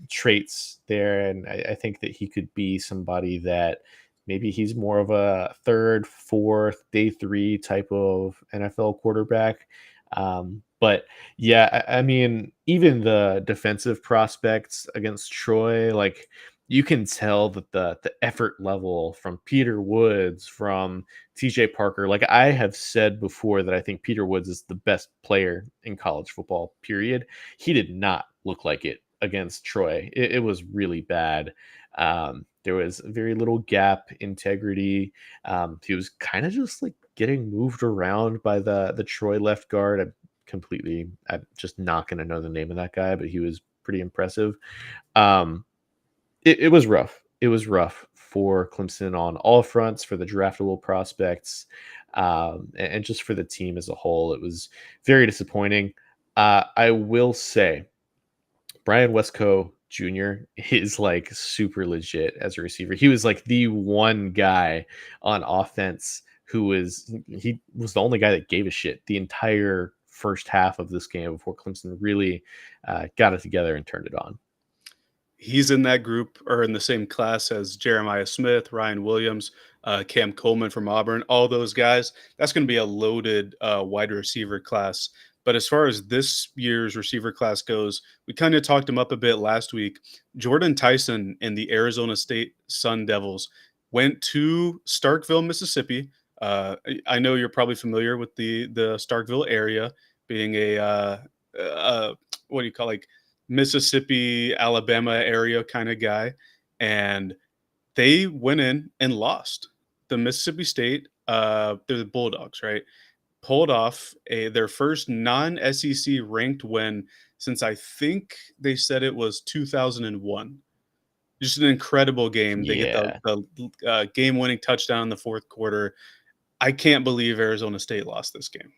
traits there, and I think that he could be somebody that maybe he's more of a third, fourth, day 3 type of NFL quarterback. But yeah, I mean, even the defensive prospects against Troy, like you can tell that the effort level from Peter Woods, from TJ Parker, like I have said before that I think Peter Woods is the best player in college football, period. He did not look like it against Troy. It was really bad. There was very little gap integrity. He was kind of just like getting moved around by the Troy left guard. I'm just not going to know the name of that guy, but he was pretty impressive. Um, it was rough. It was rough for Clemson on all fronts, for the draftable prospects, and just for the team as a whole. It was very disappointing. I will say, Brian Westco Jr. is like super legit as a receiver. He was like the one guy on offense he was the only guy that gave a shit the entire first half of this game before Clemson really got it together and turned it on. He's in that group, or in the same class as Jeremiah Smith, Ryan Williams, Cam Coleman from Auburn, all those guys. That's going to be a loaded wide receiver class. But as far as this year's receiver class goes, we kind of talked him up a bit last week. Jordan Tyson and the Arizona State Sun Devils went to Starkville, Mississippi. I know you're probably familiar with the Starkville area, being a what do you call, like, Mississippi, Alabama area kind of guy. And they went in and lost. The Mississippi State, they're the Bulldogs, right? Pulled off their first non-SEC ranked win since, I think they said it was 2001. Just an incredible game. They get Yeah. the game-winning touchdown in the fourth quarter. I can't believe Arizona State lost this game.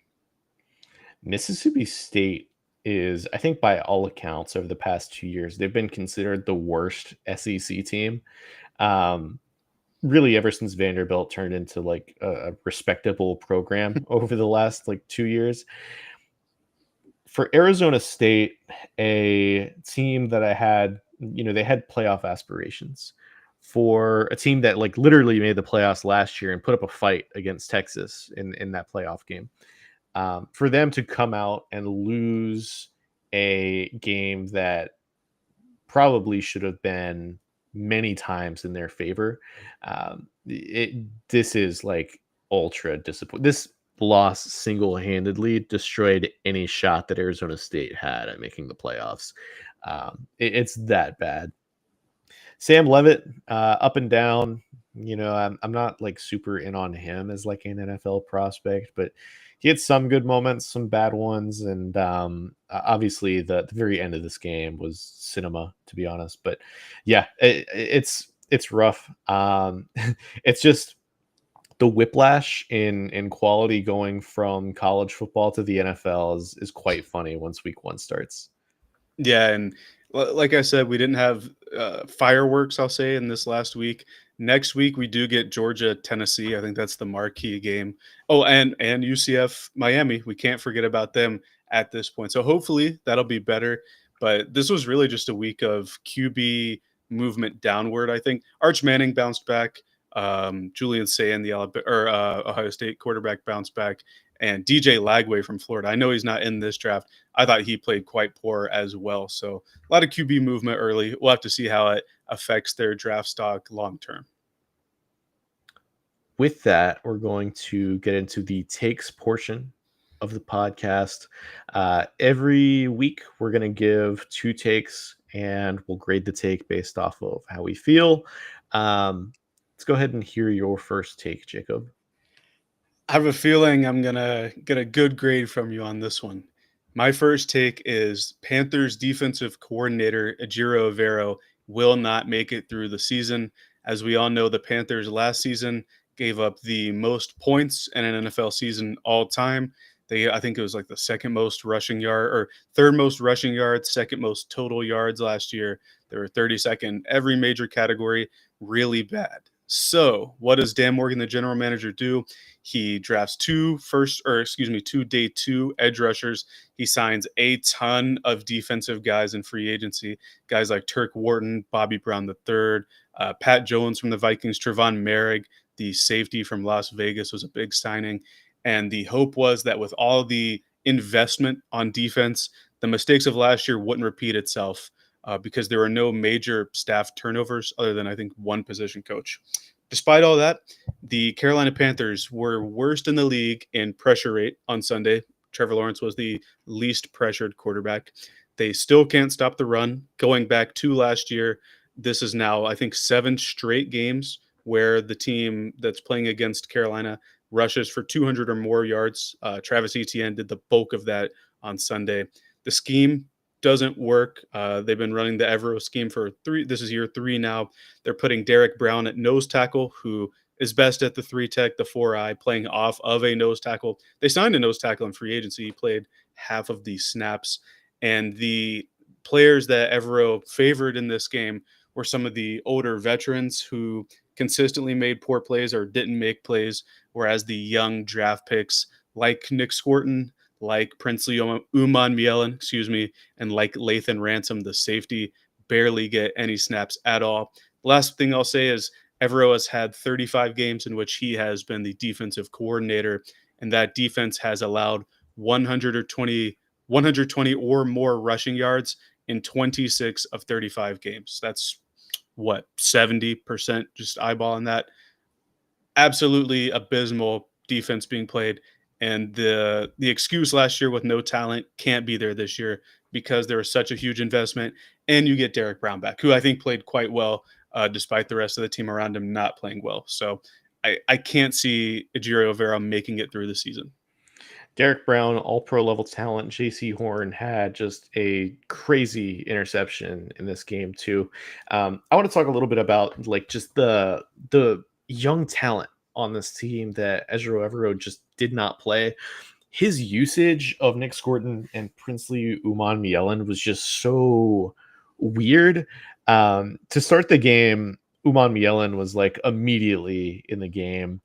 Mississippi State is, I think, by all accounts, over the past 2 years, they've been considered the worst SEC team. Um, Really, ever since Vanderbilt turned into like a respectable program over the last like 2 years. For Arizona State, a team that I had, they had playoff aspirations. For a team that like literally made the playoffs last year and put up a fight against Texas in that playoff game, for them to come out and lose a game that probably should have been many times in their favor. This is like ultra disappointing. This loss single-handedly destroyed any shot that Arizona State had at making the playoffs. It's that bad. Sam Levitt, up and down. I'm not like super in on him as like an NFL prospect, but he had some good moments, some bad ones, and obviously the very end of this game was cinema, to be honest. But yeah, it's rough. It's just the whiplash in quality going from college football to the NFL is quite funny once week 1 starts. Yeah, and like I said, we didn't have fireworks, I'll say, in this last week. Next week we do get Georgia, Tennessee. I think that's the marquee game. Oh, and UCF, Miami. We can't forget about them at this point. So hopefully that'll be better. But this was really just a week of QB movement downward. I think Arch Manning bounced back. Julian Sayin, the Ohio State quarterback, bounced back, and DJ Lagway from Florida. I know he's not in this draft. I thought he played quite poor as well. So a lot of QB movement early. We'll have to see how it affects their draft stock long term. With that, we're going to get into the takes portion of the podcast. Every week, we're going to give 2 takes, and we'll grade the take based off of how we feel. Let's go ahead and hear your first take, Jacob. I have a feeling I'm gonna get a good grade from you on this one. My first take is Panthers defensive coordinator Ejiro Evero will not make it through the season. As we all know, the Panthers last season gave up the most points in an NFL season all time. I think it was like the second most rushing yard or third most rushing yards, second most total yards last year. They were 32nd every major category, really bad. So, what does Dan Morgan, the general manager, do? He drafts two day two edge rushers. He signs a ton of defensive guys in free agency, guys like Turk Wharton, Bobby Brown III, Pat Jones from the Vikings, Trevon Merrick, the safety from Las Vegas was a big signing. And the hope was that with all the investment on defense, the mistakes of last year wouldn't repeat itself because there were no major staff turnovers other than, I think, one position coach. Despite all that, the Carolina Panthers were worst in the league in pressure rate on Sunday. Trevor Lawrence was the least pressured quarterback. They still can't stop the run. Going back to last year, this is now, I think, 7 straight games where the team that's playing against Carolina rushes for 200 or more yards. Travis Etienne did the bulk of that on Sunday. The scheme doesn't work. They've been running the Evero scheme for this is year 3 now. They're putting Derek Brown at nose tackle, who is best at the 3 tech, the 4-eye, playing off of a nose tackle. They signed a nose tackle in free agency. He played half of the snaps. And the players that Evero favored in this game were some of the older veterans who consistently made poor plays or didn't make plays, whereas the young draft picks like Nick Scorton, like Princely Uman Mielen, and like Lathan Ransom, the safety, barely get any snaps at all. Last thing I'll say is Evero has had 35 games in which he has been the defensive coordinator, and that defense has allowed 120 or more rushing yards in 26 of 35 games. That's what, 70%, just eyeballing that. Absolutely abysmal defense being played. And the excuse last year with no talent can't be there this year because there was such a huge investment. And you get Derek Brown back, who I think played quite well, despite the rest of the team around him not playing well. So I can't see Ejiro Vera making it through the season. Derek Brown, all pro level talent. JC Horn had just a crazy interception in this game too. I want to talk a little bit about like just the young talent on this team that Ezra Evero just did not play. His usage of Nick Scorton and Princely Uman Mielen was just so weird. To start the game, Uman Mielen was like immediately in the game.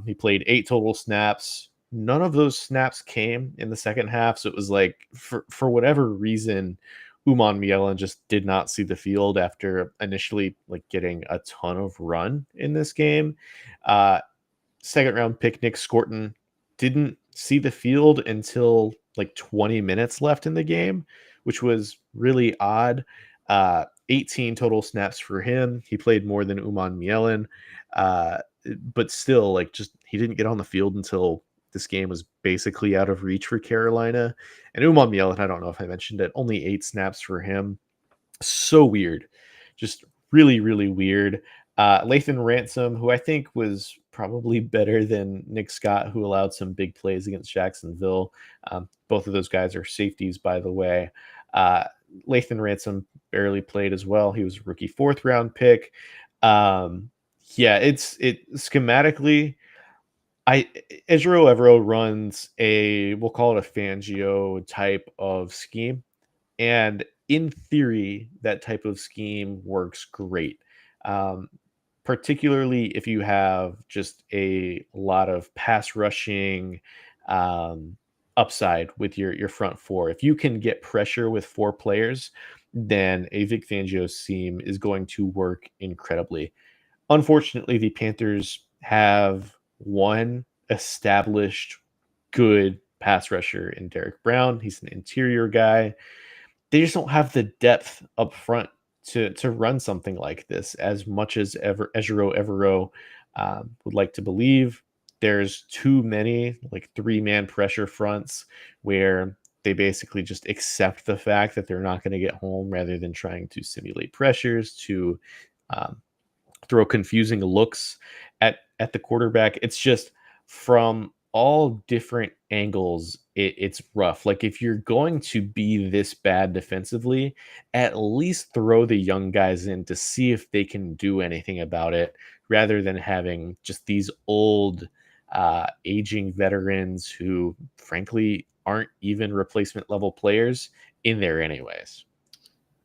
He played 8 total snaps. None of those snaps came in the second half, so it was like for whatever reason, Uman Mielen just did not see the field after initially like getting a ton of run in this game. Uh, Second round pick Nick Scorton didn't see the field until like 20 minutes left in the game, which was really odd. 18 total snaps for him. He played more than Uman Mielen, but still, like, just he didn't get on the field until this game was basically out of reach for Carolina. And Uman Mielen, I don't know if I mentioned it, only 8 snaps for him. So weird, just really, really weird. Lathan Ransom, who I think was probably better than Nick Scott, who allowed some big plays against Jacksonville. Both of those guys are safeties, by the way. Uh, Lathan Ransom barely played as well. He was a rookie 4th round pick. Yeah, it schematically. Ezra Evero runs we'll call it a Fangio type of scheme, and in theory, that type of scheme works great. Um, Particularly if you have just a lot of pass rushing upside with your front 4. If you can get pressure with 4 players, then a Vic Fangio scheme is going to work incredibly. Unfortunately, the Panthers have one established good pass rusher in Derek Brown. He's an interior guy. They just don't have the depth up front to run something like this as much as Ejiro Evero would like to believe. There's too many like 3-man pressure fronts where they basically just accept the fact that they're not going to get home rather than trying to simulate pressures to um, throw confusing looks at the quarterback. It's just from all different angles, it's rough. Like if you're going to be this bad defensively, at least throw the young guys in to see if they can do anything about it, rather than having just these old, aging veterans who, frankly, aren't even replacement level players in there, anyways.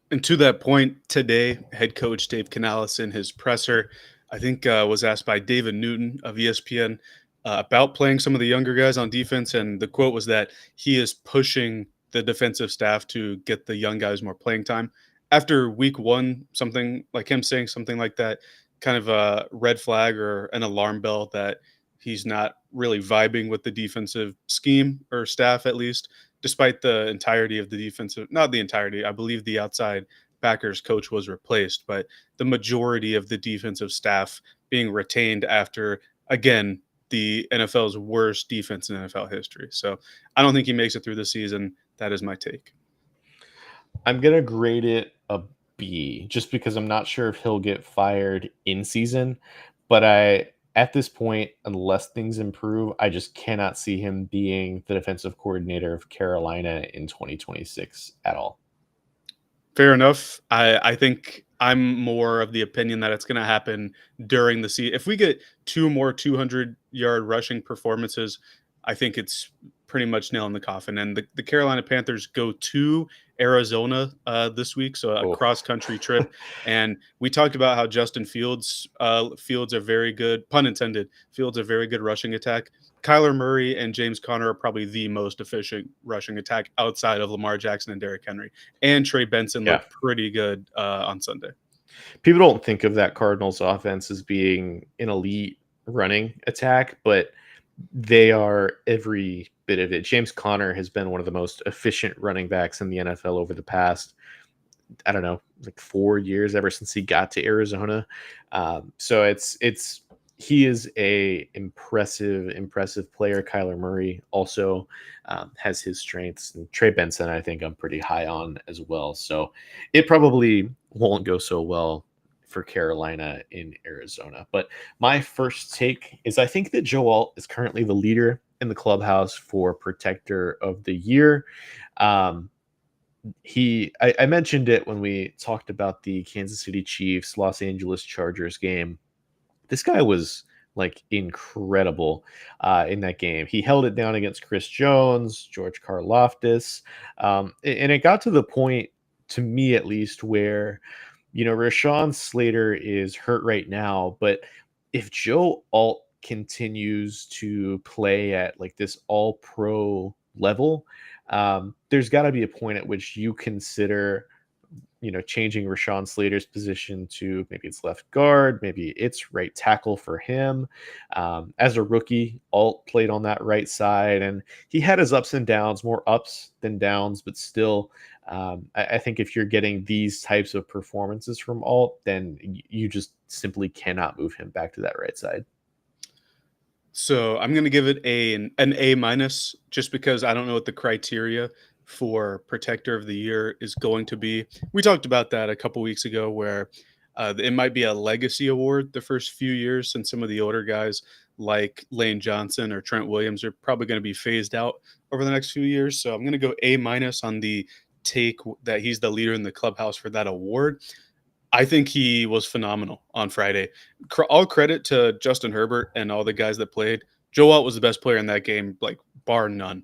And to that point, today, head coach Dave Canales in his presser, I think, was asked by David Newton of ESPN about playing some of the younger guys on defense. And the quote was that he is pushing the defensive staff to get the young guys more playing time. After week one, something like him saying something like that, kind of a red flag or an alarm bell that he's not really vibing with the defensive scheme or staff, at least despite the entirety of the defensive, not the entirety, I believe the outside backers coach was replaced, but the majority of the defensive staff being retained after, again, the NFL's worst defense in NFL history. So I don't think he makes it through the season. That is my take. I'm gonna grade it a B, just because I'm not sure if he'll get fired in season. But at this point, unless things improve, I just cannot see him being the defensive coordinator of Carolina in 2026 at all. Fair enough. I think I'm more of the opinion that it's going to happen during the season. If we get two more 200-yard rushing performances, I think it's pretty much nail in the coffin. And the Carolina Panthers go to Arizona this week, so a Oh, cross country trip. And we talked about how Justin Fields are very good, pun intended. Fields a very good rushing attack. Kyler Murray and James Conner are probably the most efficient rushing attack outside of Lamar Jackson and Derrick Henry. And Trey Benson yeah. looked pretty good on Sunday. People don't think of that Cardinals offense as being an elite running attack, but they are every bit of it. James Conner has been one of the most efficient running backs in the NFL over the past, I don't know, like 4 years, ever since he got to Arizona. So it's he is a impressive player. Kyler Murray also has his strengths, and Trey Benson, I think I'm pretty high on as well. So it probably won't go so well for Carolina in Arizona. But my first take is I think that Joe Alt is currently the leader in the clubhouse for Protector of the Year. Um, I mentioned it when we talked about the Kansas City Chiefs Los Angeles Chargers game. This guy was like incredible in that game. He held it down against Chris Jones, George Karlaftis, and it got to the point, to me at least, where Rashawn Slater is hurt right now, but if Joe Alt continues to play at like this all pro level, there's got to be a point at which you consider changing Rashawn Slater's position to maybe it's left guard, maybe it's right tackle for him. As a rookie, Alt played on that right side, and he had his ups and downs, more ups than downs, but still, I think if you're getting these types of performances from Alt, then you just simply cannot move him back to that right side. So I'm going to give it an A minus, just because I don't know what the criteria for Protector of the Year is going to be. We talked about that a couple weeks ago, where it might be a legacy award the first few years, since some of the older guys like Lane Johnson or Trent Williams are probably going to be phased out over the next few years. So I'm going to go A minus on the take that he's the leader in the clubhouse for that award. I think he was phenomenal on Friday. All credit to Justin Herbert and all the guys that played. Joe Alt was the best player in that game, like bar none.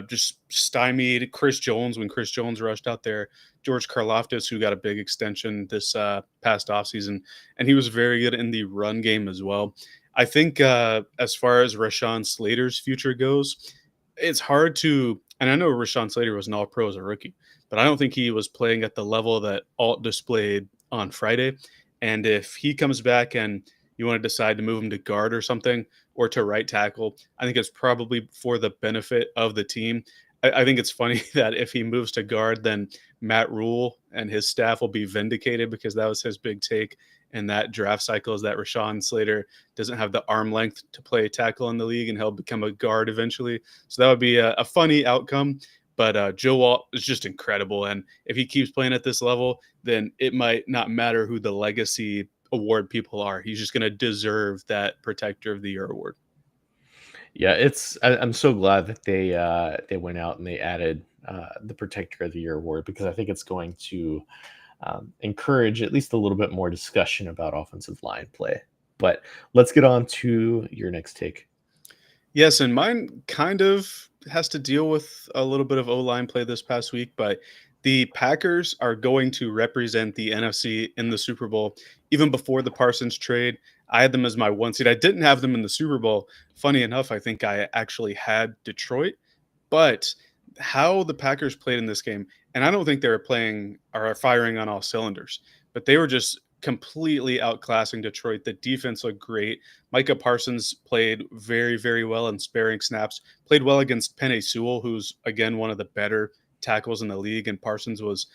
Just stymied Chris Jones when Chris Jones rushed out there. George Karlaftis, who got a big extension this past offseason, and he was very good in the run game as well. I think as far as Rashawn Slater's future goes, it's hard to, and I know Rashawn Slater was an all pro as a rookie, but I don't think he was playing at the level that Alt displayed on Friday. And if he comes back and you want to decide to move him to guard or something, or to right tackle, I think it's probably for the benefit of the team. I think it's funny that if he moves to guard, then Matt Rule and his staff will be vindicated, because that was his big take in that draft cycle, is that Rashawn Slater doesn't have the arm length to play tackle in the league, and he'll become a guard eventually. So that would be a funny outcome. But Joe Alt is just incredible. And if he keeps playing at this level, then it might not matter who the legacy award people are. He's just going to deserve that Protector of the Year award. Yeah, I'm so glad that they went out and they added the Protector of the Year award, because I think it's going to encourage at least a little bit more discussion about offensive line play. But let's get on to your next take. Yes, and mine kind of has to deal with a little bit of O-line play this past week, but the Packers are going to represent the NFC in the Super Bowl. Even before the Parsons trade, I had them as my one seed. I didn't have them in the Super Bowl. Funny enough, I think I actually had Detroit, but how the Packers played in this game, and I don't think they were playing or are firing on all cylinders, but they were just completely outclassing Detroit. The defense looked great. Micah Parsons played very, very well in sparing snaps, played well against Penei Sewell, who's, again, one of the better tackles in the league. And Parsons was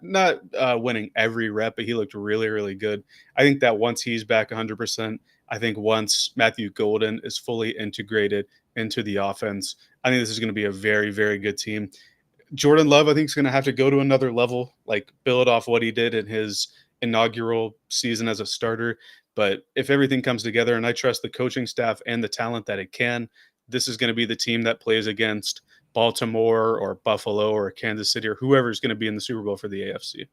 not winning every rep, but he looked really, really good. I think that once he's back 100%, I think once Matthew Golden is fully integrated into the offense, I think this is going to be a very, very good team. Jordan Love, I think, is going to have to go to another level, like build off what he did in his inaugural season as a starter. But if everything comes together, and I trust the coaching staff and the talent that it can, this is going to be the team that plays against Baltimore or Buffalo or Kansas City or whoever is going to be in the Super Bowl for the AFC.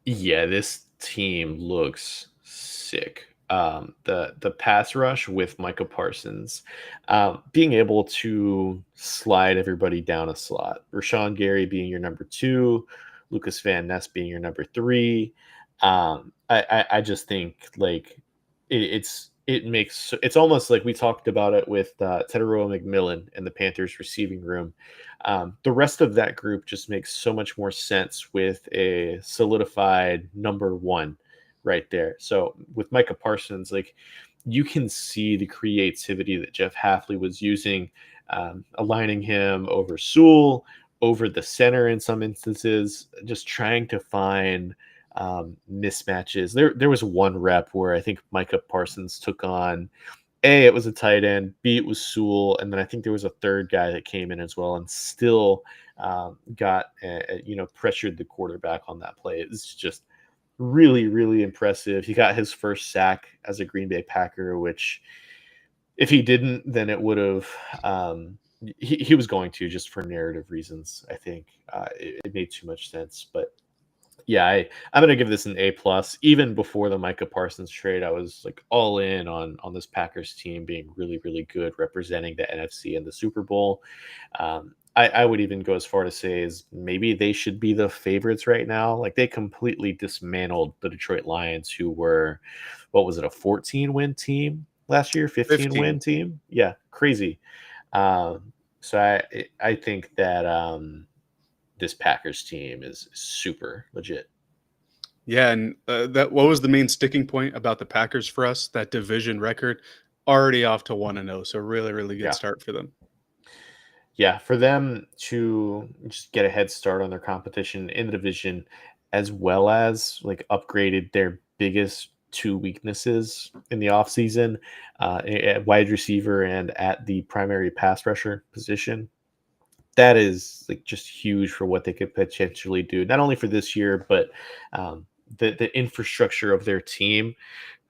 Yeah, this team looks sick. The pass rush with Micah Parsons, being able to slide everybody down a slot. Rashawn Gary being your number two, Lucas Van Ness being your number three. I just think like it's almost like we talked about it with Teteroa McMillan and the Panthers receiving room. The rest of that group just makes so much more sense with a solidified number one right there. So with Micah Parsons, like you can see the creativity that Jeff Hafley was using, aligning him over Sewell, over the center in some instances, just trying to find mismatches. There was one rep where I think Micah Parsons took on it was a tight end, B it was Sewell, and then I think there was a third guy that came in as well and still got pressured the quarterback on that play. It's just really, really impressive. He got his first sack as a Green Bay Packer, which if he didn't, then it would have. He was going to, just for narrative reasons. I think it made too much sense, but yeah, I'm gonna give this an A plus. Even before the Micah Parsons trade, I was like all in on this Packers team being really, really good, representing the NFC in the Super Bowl. I would even go as far to say is maybe they should be the favorites right now. Like they completely dismantled the Detroit Lions, who were, what was it, a 14 win team last year, 15 15. win team? Yeah, crazy. So I think that this Packers team is super legit. Yeah, and that what was the main sticking point about the Packers for us? That division record, already off to 1-0, so really, really good Yeah. start for them. Yeah, for them to just get a head start on their competition in the division, as well as like upgraded their biggest two weaknesses in the offseason, at wide receiver and at the primary pass rusher position. That is like just huge for what they could potentially do, not only for this year, but the infrastructure of their team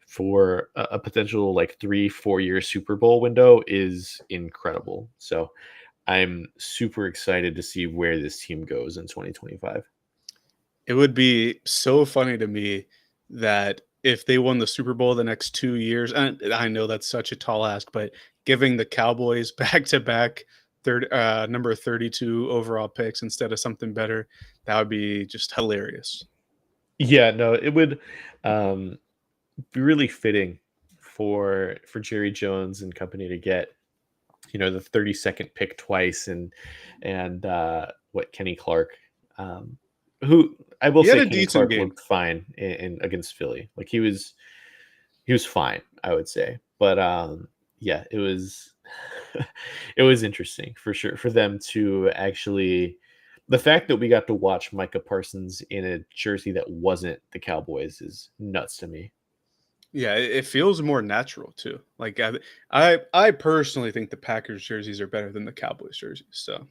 for a potential like 3-4 year Super Bowl window is incredible. So I'm super excited to see where this team goes in 2025. It would be so funny to me that if they won the Super Bowl the next 2 years, and I know that's such a tall ask, but giving the Cowboys back-to-back number 32 overall picks instead of something better, that would be just hilarious. Yeah, no, it would be really fitting for Jerry Jones and company to get the 32nd pick twice, and what Kenny Clark, who I will He had say a Kenny decent Clark game. looked fine in against Philly. Like he was fine, I would say. But yeah, it was it was interesting for sure for them to actually, the fact that we got to watch Micah Parsons in a jersey that wasn't the Cowboys is nuts to me. Yeah, it feels more natural too. Like I personally think the Packers jerseys are better than the Cowboys jerseys. So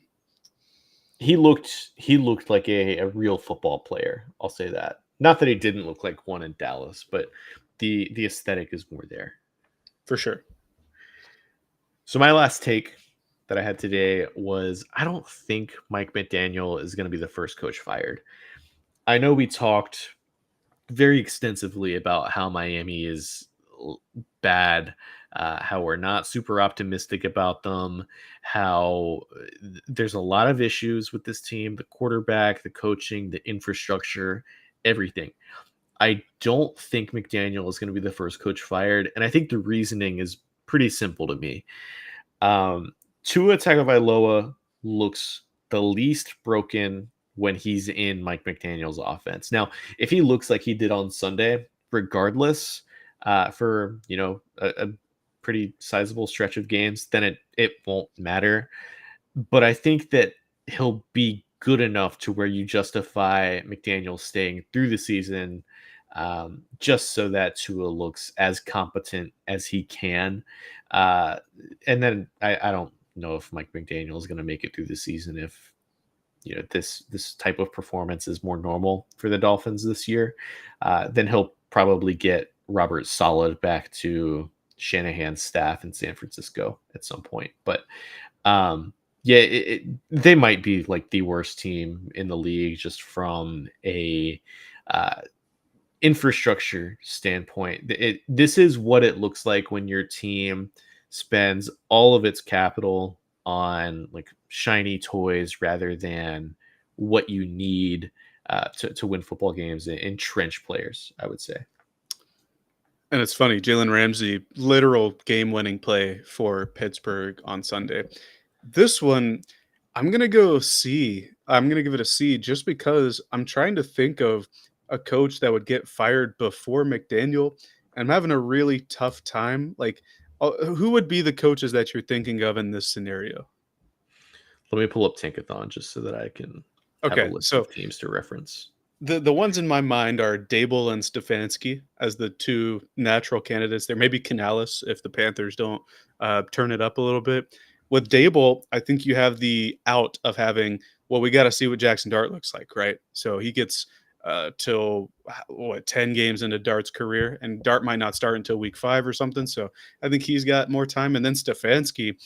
He looked like a real football player. I'll say that. Not that he didn't look like one in Dallas, but the aesthetic is more there. for sure. So my last take that I had today was I don't think Mike McDaniel is going to be the first coach fired. I know we talked very extensively about how Miami is bad, how we're not super optimistic about them, how there's a lot of issues with this team, the quarterback, the coaching, the infrastructure, everything. I don't think McDaniel is going to be the first coach fired, and I think the reasoning is pretty simple to me. Tua Tagovailoa looks the least broken when he's in Mike McDaniel's offense. Now, if he looks like he did on Sunday, regardless, for a pretty sizable stretch of games, then it won't matter. But I think that he'll be good enough to where you justify McDaniel staying through the season, just so that Tua looks as competent as he can. Uh, and then I don't know if Mike McDaniel is going to make it through the season if this type of performance is more normal for the Dolphins this year. Then he'll probably get Robert Solid back to Shanahan's staff in San Francisco at some point. But yeah, they might be like the worst team in the league just from a uh, infrastructure standpoint. This is what it looks like when your team spends all of its capital on like shiny toys rather than what you need to win football games and entrenched players, I would say. And it's funny, Jalen Ramsey, literal game-winning play for Pittsburgh on Sunday. This one, I'm gonna go C. I'm gonna give it a C just because I'm trying to think of a coach that would get fired before McDaniel. And I'm having a really tough time. Like, who would be the coaches that you're thinking of in this scenario? Let me pull up Tankathon just so that I can have a Okay, list so of teams to reference. the ones in my mind are Dable and Stefanski as the two natural candidates there. Maybe Canales if the Panthers don't turn it up a little bit. With Dable, I think you have the out of having, well, we got to see what Jackson Dart looks like, right? So he gets till what 10 games into Dart's career, and Dart might not start until week 5 or something. So I think he's got more time. And then Stefanski,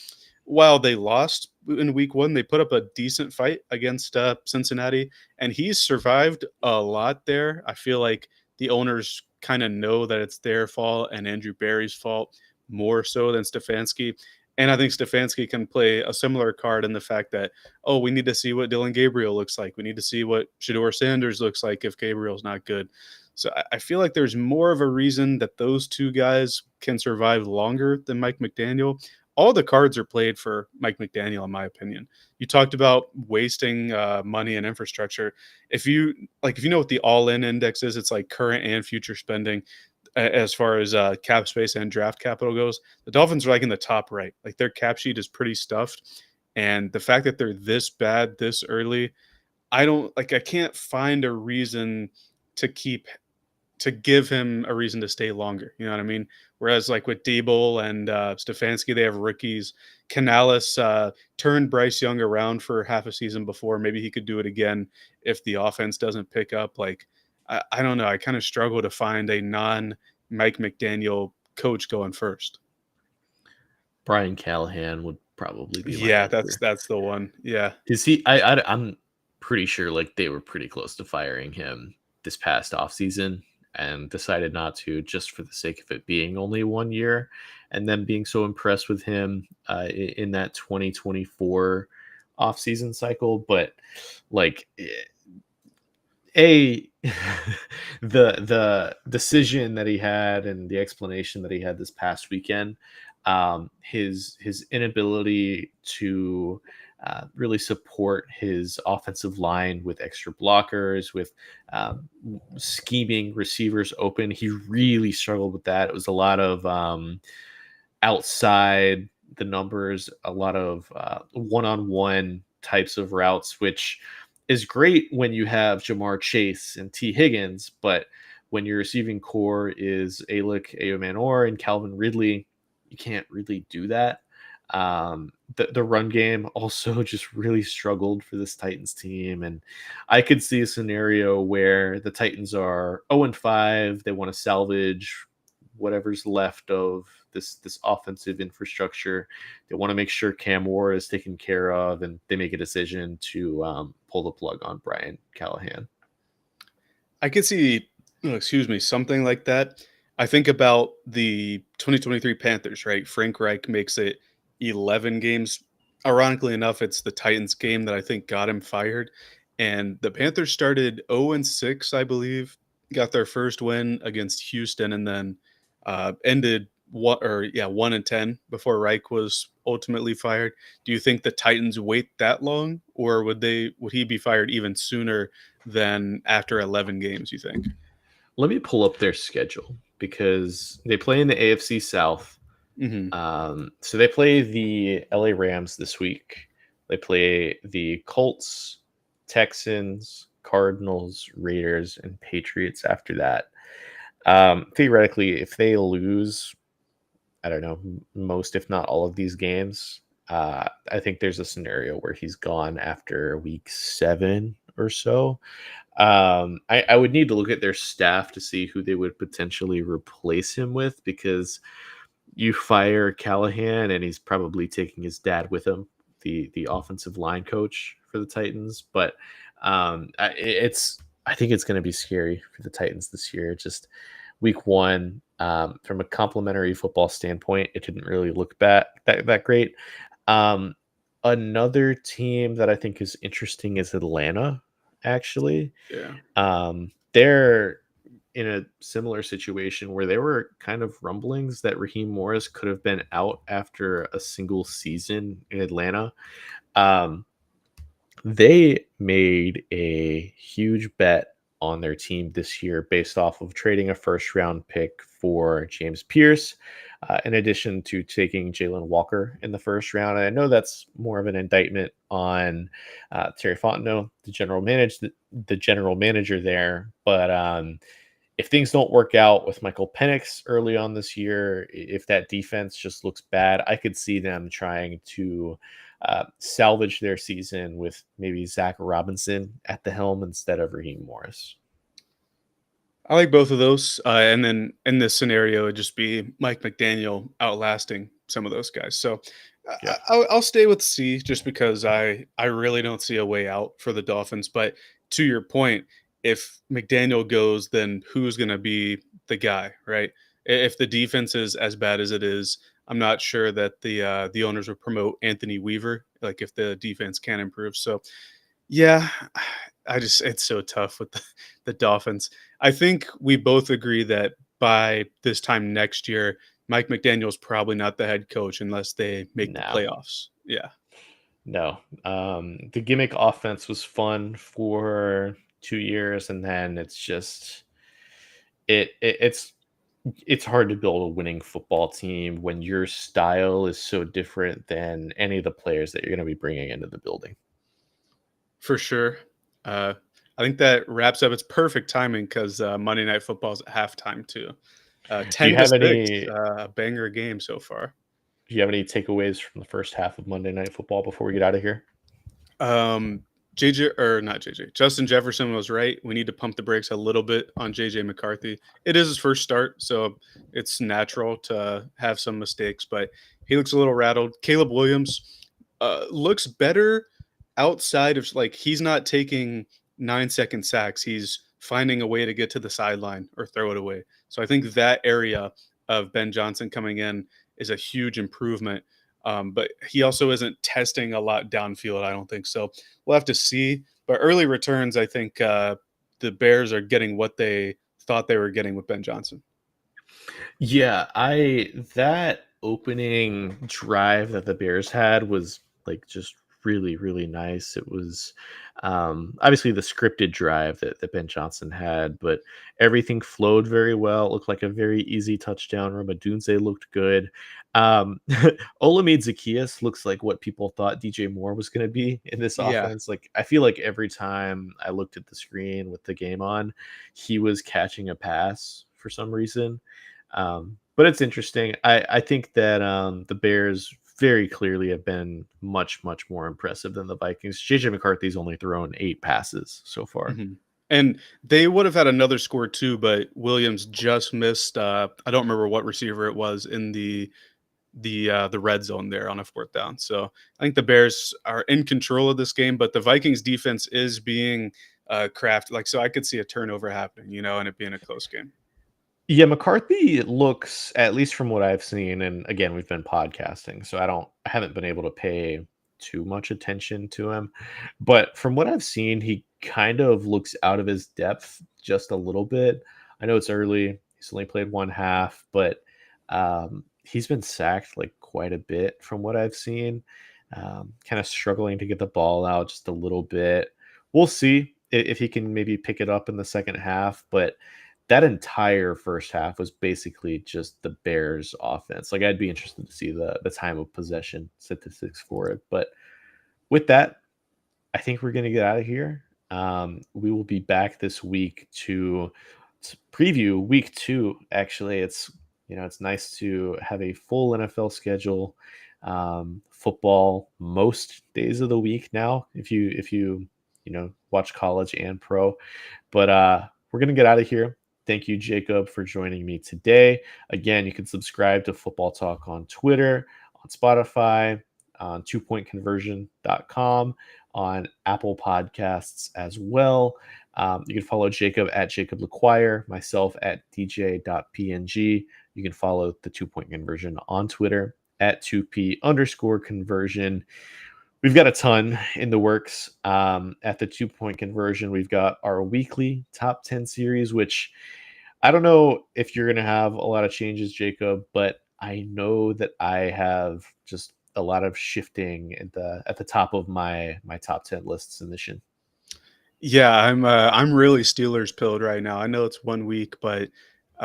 while they lost in week 1, they put up a decent fight against Cincinnati, and he's survived a lot there. I feel like the owners kind of know that it's their fault and Andrew Barry's fault more so than Stefanski. And I think Stefanski can play a similar card in the fact that, oh, we need to see what Dylan Gabriel looks like. We need to see what Shador Sanders looks like if Gabriel's not good. So I feel like there's more of a reason that those two guys can survive longer than Mike McDaniel. All the cards are played for Mike McDaniel, in my opinion. You talked about wasting money and infrastructure. If you know what the all-in index is, it's like current and future spending as far as cap space and draft capital goes. The Dolphins are like in the top right. Like their cap sheet is pretty stuffed, and the fact that they're this bad this early, I can't find a reason to keep to give him a reason to stay longer. You know what I mean? Whereas like with Dable and Stefanski, they have rookies. Canales turned Bryce Young around for half a season before. Maybe he could do it again if the offense doesn't pick up. Like I don't know. I kind of struggle to find a non Mike McDaniel coach going first. Brian Callahan would probably be my Yeah, that's answer. that's the one. Yeah. Is he? I'm pretty sure like they were pretty close to firing him this past offseason and decided not to just for the sake of it being only 1 year, and then being so impressed with him in that 2024 offseason cycle. But like a the decision that he had and the explanation that he had this past weekend, his inability to really support his offensive line with extra blockers, with scheming receivers open. He really struggled with that. It was a lot of outside the numbers, a lot of one-on-one types of routes, which is great when you have Jamar Chase and T. Higgins, but when your receiving core is Alec Ayomanor and Calvin Ridley, you can't really do that. The run game also just really struggled for this Titans team, and I could see a scenario where the Titans are 0-5. They want to salvage whatever's left of this offensive infrastructure. They want to make sure Cam Moore is taken care of, and they make a decision to pull the plug on Brian Callahan. I could see, excuse me, something like that. I think about the 2023 Panthers, right? Frank Reich makes it 11 games. Ironically enough, it's the Titans game that I think got him fired. And the Panthers started 0-6, I believe, got their first win against Houston, and then ended 1-10 before Reich was ultimately fired. Do you think the Titans wait that long, or would he be fired even sooner than after 11 games, you think? Let me pull up their schedule because they play in the AFC South. Mhm. So they play the LA Rams this week. They play the Colts, Texans, Cardinals, Raiders, and Patriots after that. Theoretically, if they lose, I don't know, most, if not all of these games, I think there's a scenario where he's gone after week 7 or so. I would need to look at their staff to see who they would potentially replace him with, because you fire Callahan and he's probably taking his dad with him, the offensive line coach for the Titans. But I think it's going to be scary for the Titans this year. Just week 1, from a complimentary football standpoint, it didn't really look that great. Um, Another team that I think is interesting is Atlanta, actually. Yeah. They're in a similar situation where there were kind of rumblings that Raheem Morris could have been out after a single season in Atlanta. Um, they made a huge bet on their team this year based off of trading a first round pick for James Pierce, in addition to taking Jalen Walker in the first round. And I know that's more of an indictment on Terry Fontenot, the general manager there, but if things don't work out with Michael Penix early on this year, if that defense just looks bad, I could see them trying to salvage their season with maybe Zach Robinson at the helm instead of Raheem Morris. I like both of those. And then in this scenario, it'd just be Mike McDaniel outlasting some of those guys. So Yeah. I'll stay with C just because I really don't see a way out for the Dolphins. But to your point, if McDaniel goes, then who's going to be the guy, right? If the defense is as bad as it is, I'm not sure that the owners would promote Anthony Weaver, like if the defense can improve. So yeah, it's so tough with the Dolphins. I think we both agree that by this time next year, Mike McDaniel's probably not the head coach unless they make the No, playoffs. Yeah, no. The gimmick offense was fun for 2 years, and then it's just it's it's hard to build a winning football team when your style is so different than any of the players that you're going to be bringing into the building. for sure. Uh, I think that wraps up. It's perfect timing because Monday Night Football is at halftime too. Do you 10 to have 6, any banger game so far. Do you have any takeaways from the first half of Monday Night Football before we get out of here? Um, JJ or not JJ, Justin Jefferson was right. We need to pump the brakes a little bit on JJ McCarthy. It is his first start, so it's natural to have some mistakes, but he looks a little rattled. Caleb Williams looks better outside of like he's not taking 9-second sacks. He's finding a way to get to the sideline or throw it away. So I think that area of Ben Johnson coming in is a huge improvement. But he also isn't testing a lot downfield, I don't think. So we'll have to see. But early returns, I think the Bears are getting what they thought they were getting with Ben Johnson. Yeah, I that opening drive that the Bears had was like just really nice. It was obviously the scripted drive that Ben Johnson had, but everything flowed very well. It looked like a very easy touchdown. Ramadunze looked good. Olamide Zaccheaus looks like what people thought DJ Moore was going to be in this Yeah. offense. Like I feel like every time I looked at the screen with the game on, he was catching a pass for some reason. But it's interesting. I think that the Bears very clearly have been much more impressive than the Vikings. JJ McCarthy's only thrown 8 passes so far. Mhm. And they would have had another score too, but Williams just missed, I don't remember what receiver it was in the red zone there on a 4th down. So, I think the Bears are in control of this game, but the Vikings defense is being, crafted, like, so I could see a turnover happening, and it being a close game. Yeah, McCarthy looks, at least from what I've seen, and again, we've been podcasting, so I haven't been able to pay too much attention to him. But from what I've seen, he kind of looks out of his depth just a little bit. I know it's early. He's only played one half, but he's been sacked like quite a bit from what I've seen. Kind of struggling to get the ball out just a little bit. We'll see if he can maybe pick it up in the second half, but that entire first half was basically just the Bears offense. Like I'd be interested to see the time of possession statistics for it. But with that, I think we're gonna get out of here. We will be back this week to preview week 2. Actually, it's nice to have a full NFL schedule. Football most days of the week now, if you watch college and pro. But we're gonna get out of here. Thank you, Jacob, for joining me today. Again, you can subscribe to Football Talk on Twitter, on Spotify, on 2pointconversion.com, on Apple Podcasts as well. You can follow Jacob at Jacob LeQuire, myself at dj.png. You can follow the 2 Point Conversion on Twitter at 2p_conversion. We've got a ton in the works at the 2 Point Conversion. We've got our weekly top 10 series, which I don't know if you're going to have a lot of changes, Jacob, but I know that I have just a lot of shifting at the top of my top 10 list submission. Yeah, I'm really Steelers pilled right now. I know it's 1 week, but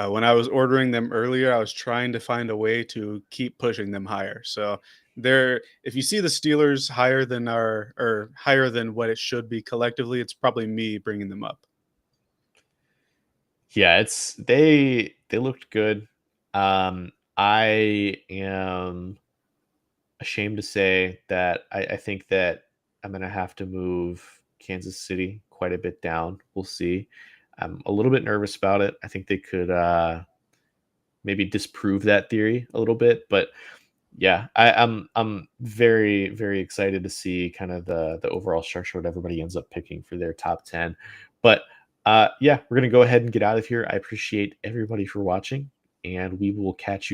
when I was ordering them earlier, I was trying to find a way to keep pushing them higher. So if you see the Steelers higher than our or higher than what it should be collectively, it's probably me bringing them up. Yeah, they looked good. I am ashamed to say that I think that I'm gonna have to move Kansas City quite a bit down. We'll see. I'm a little bit nervous about it. I think they could maybe disprove that theory a little bit, but yeah, I'm very very excited to see kind of the overall structure what everybody ends up picking for their top 10. But yeah, we're gonna go ahead and get out of here. I appreciate everybody for watching, and we will catch you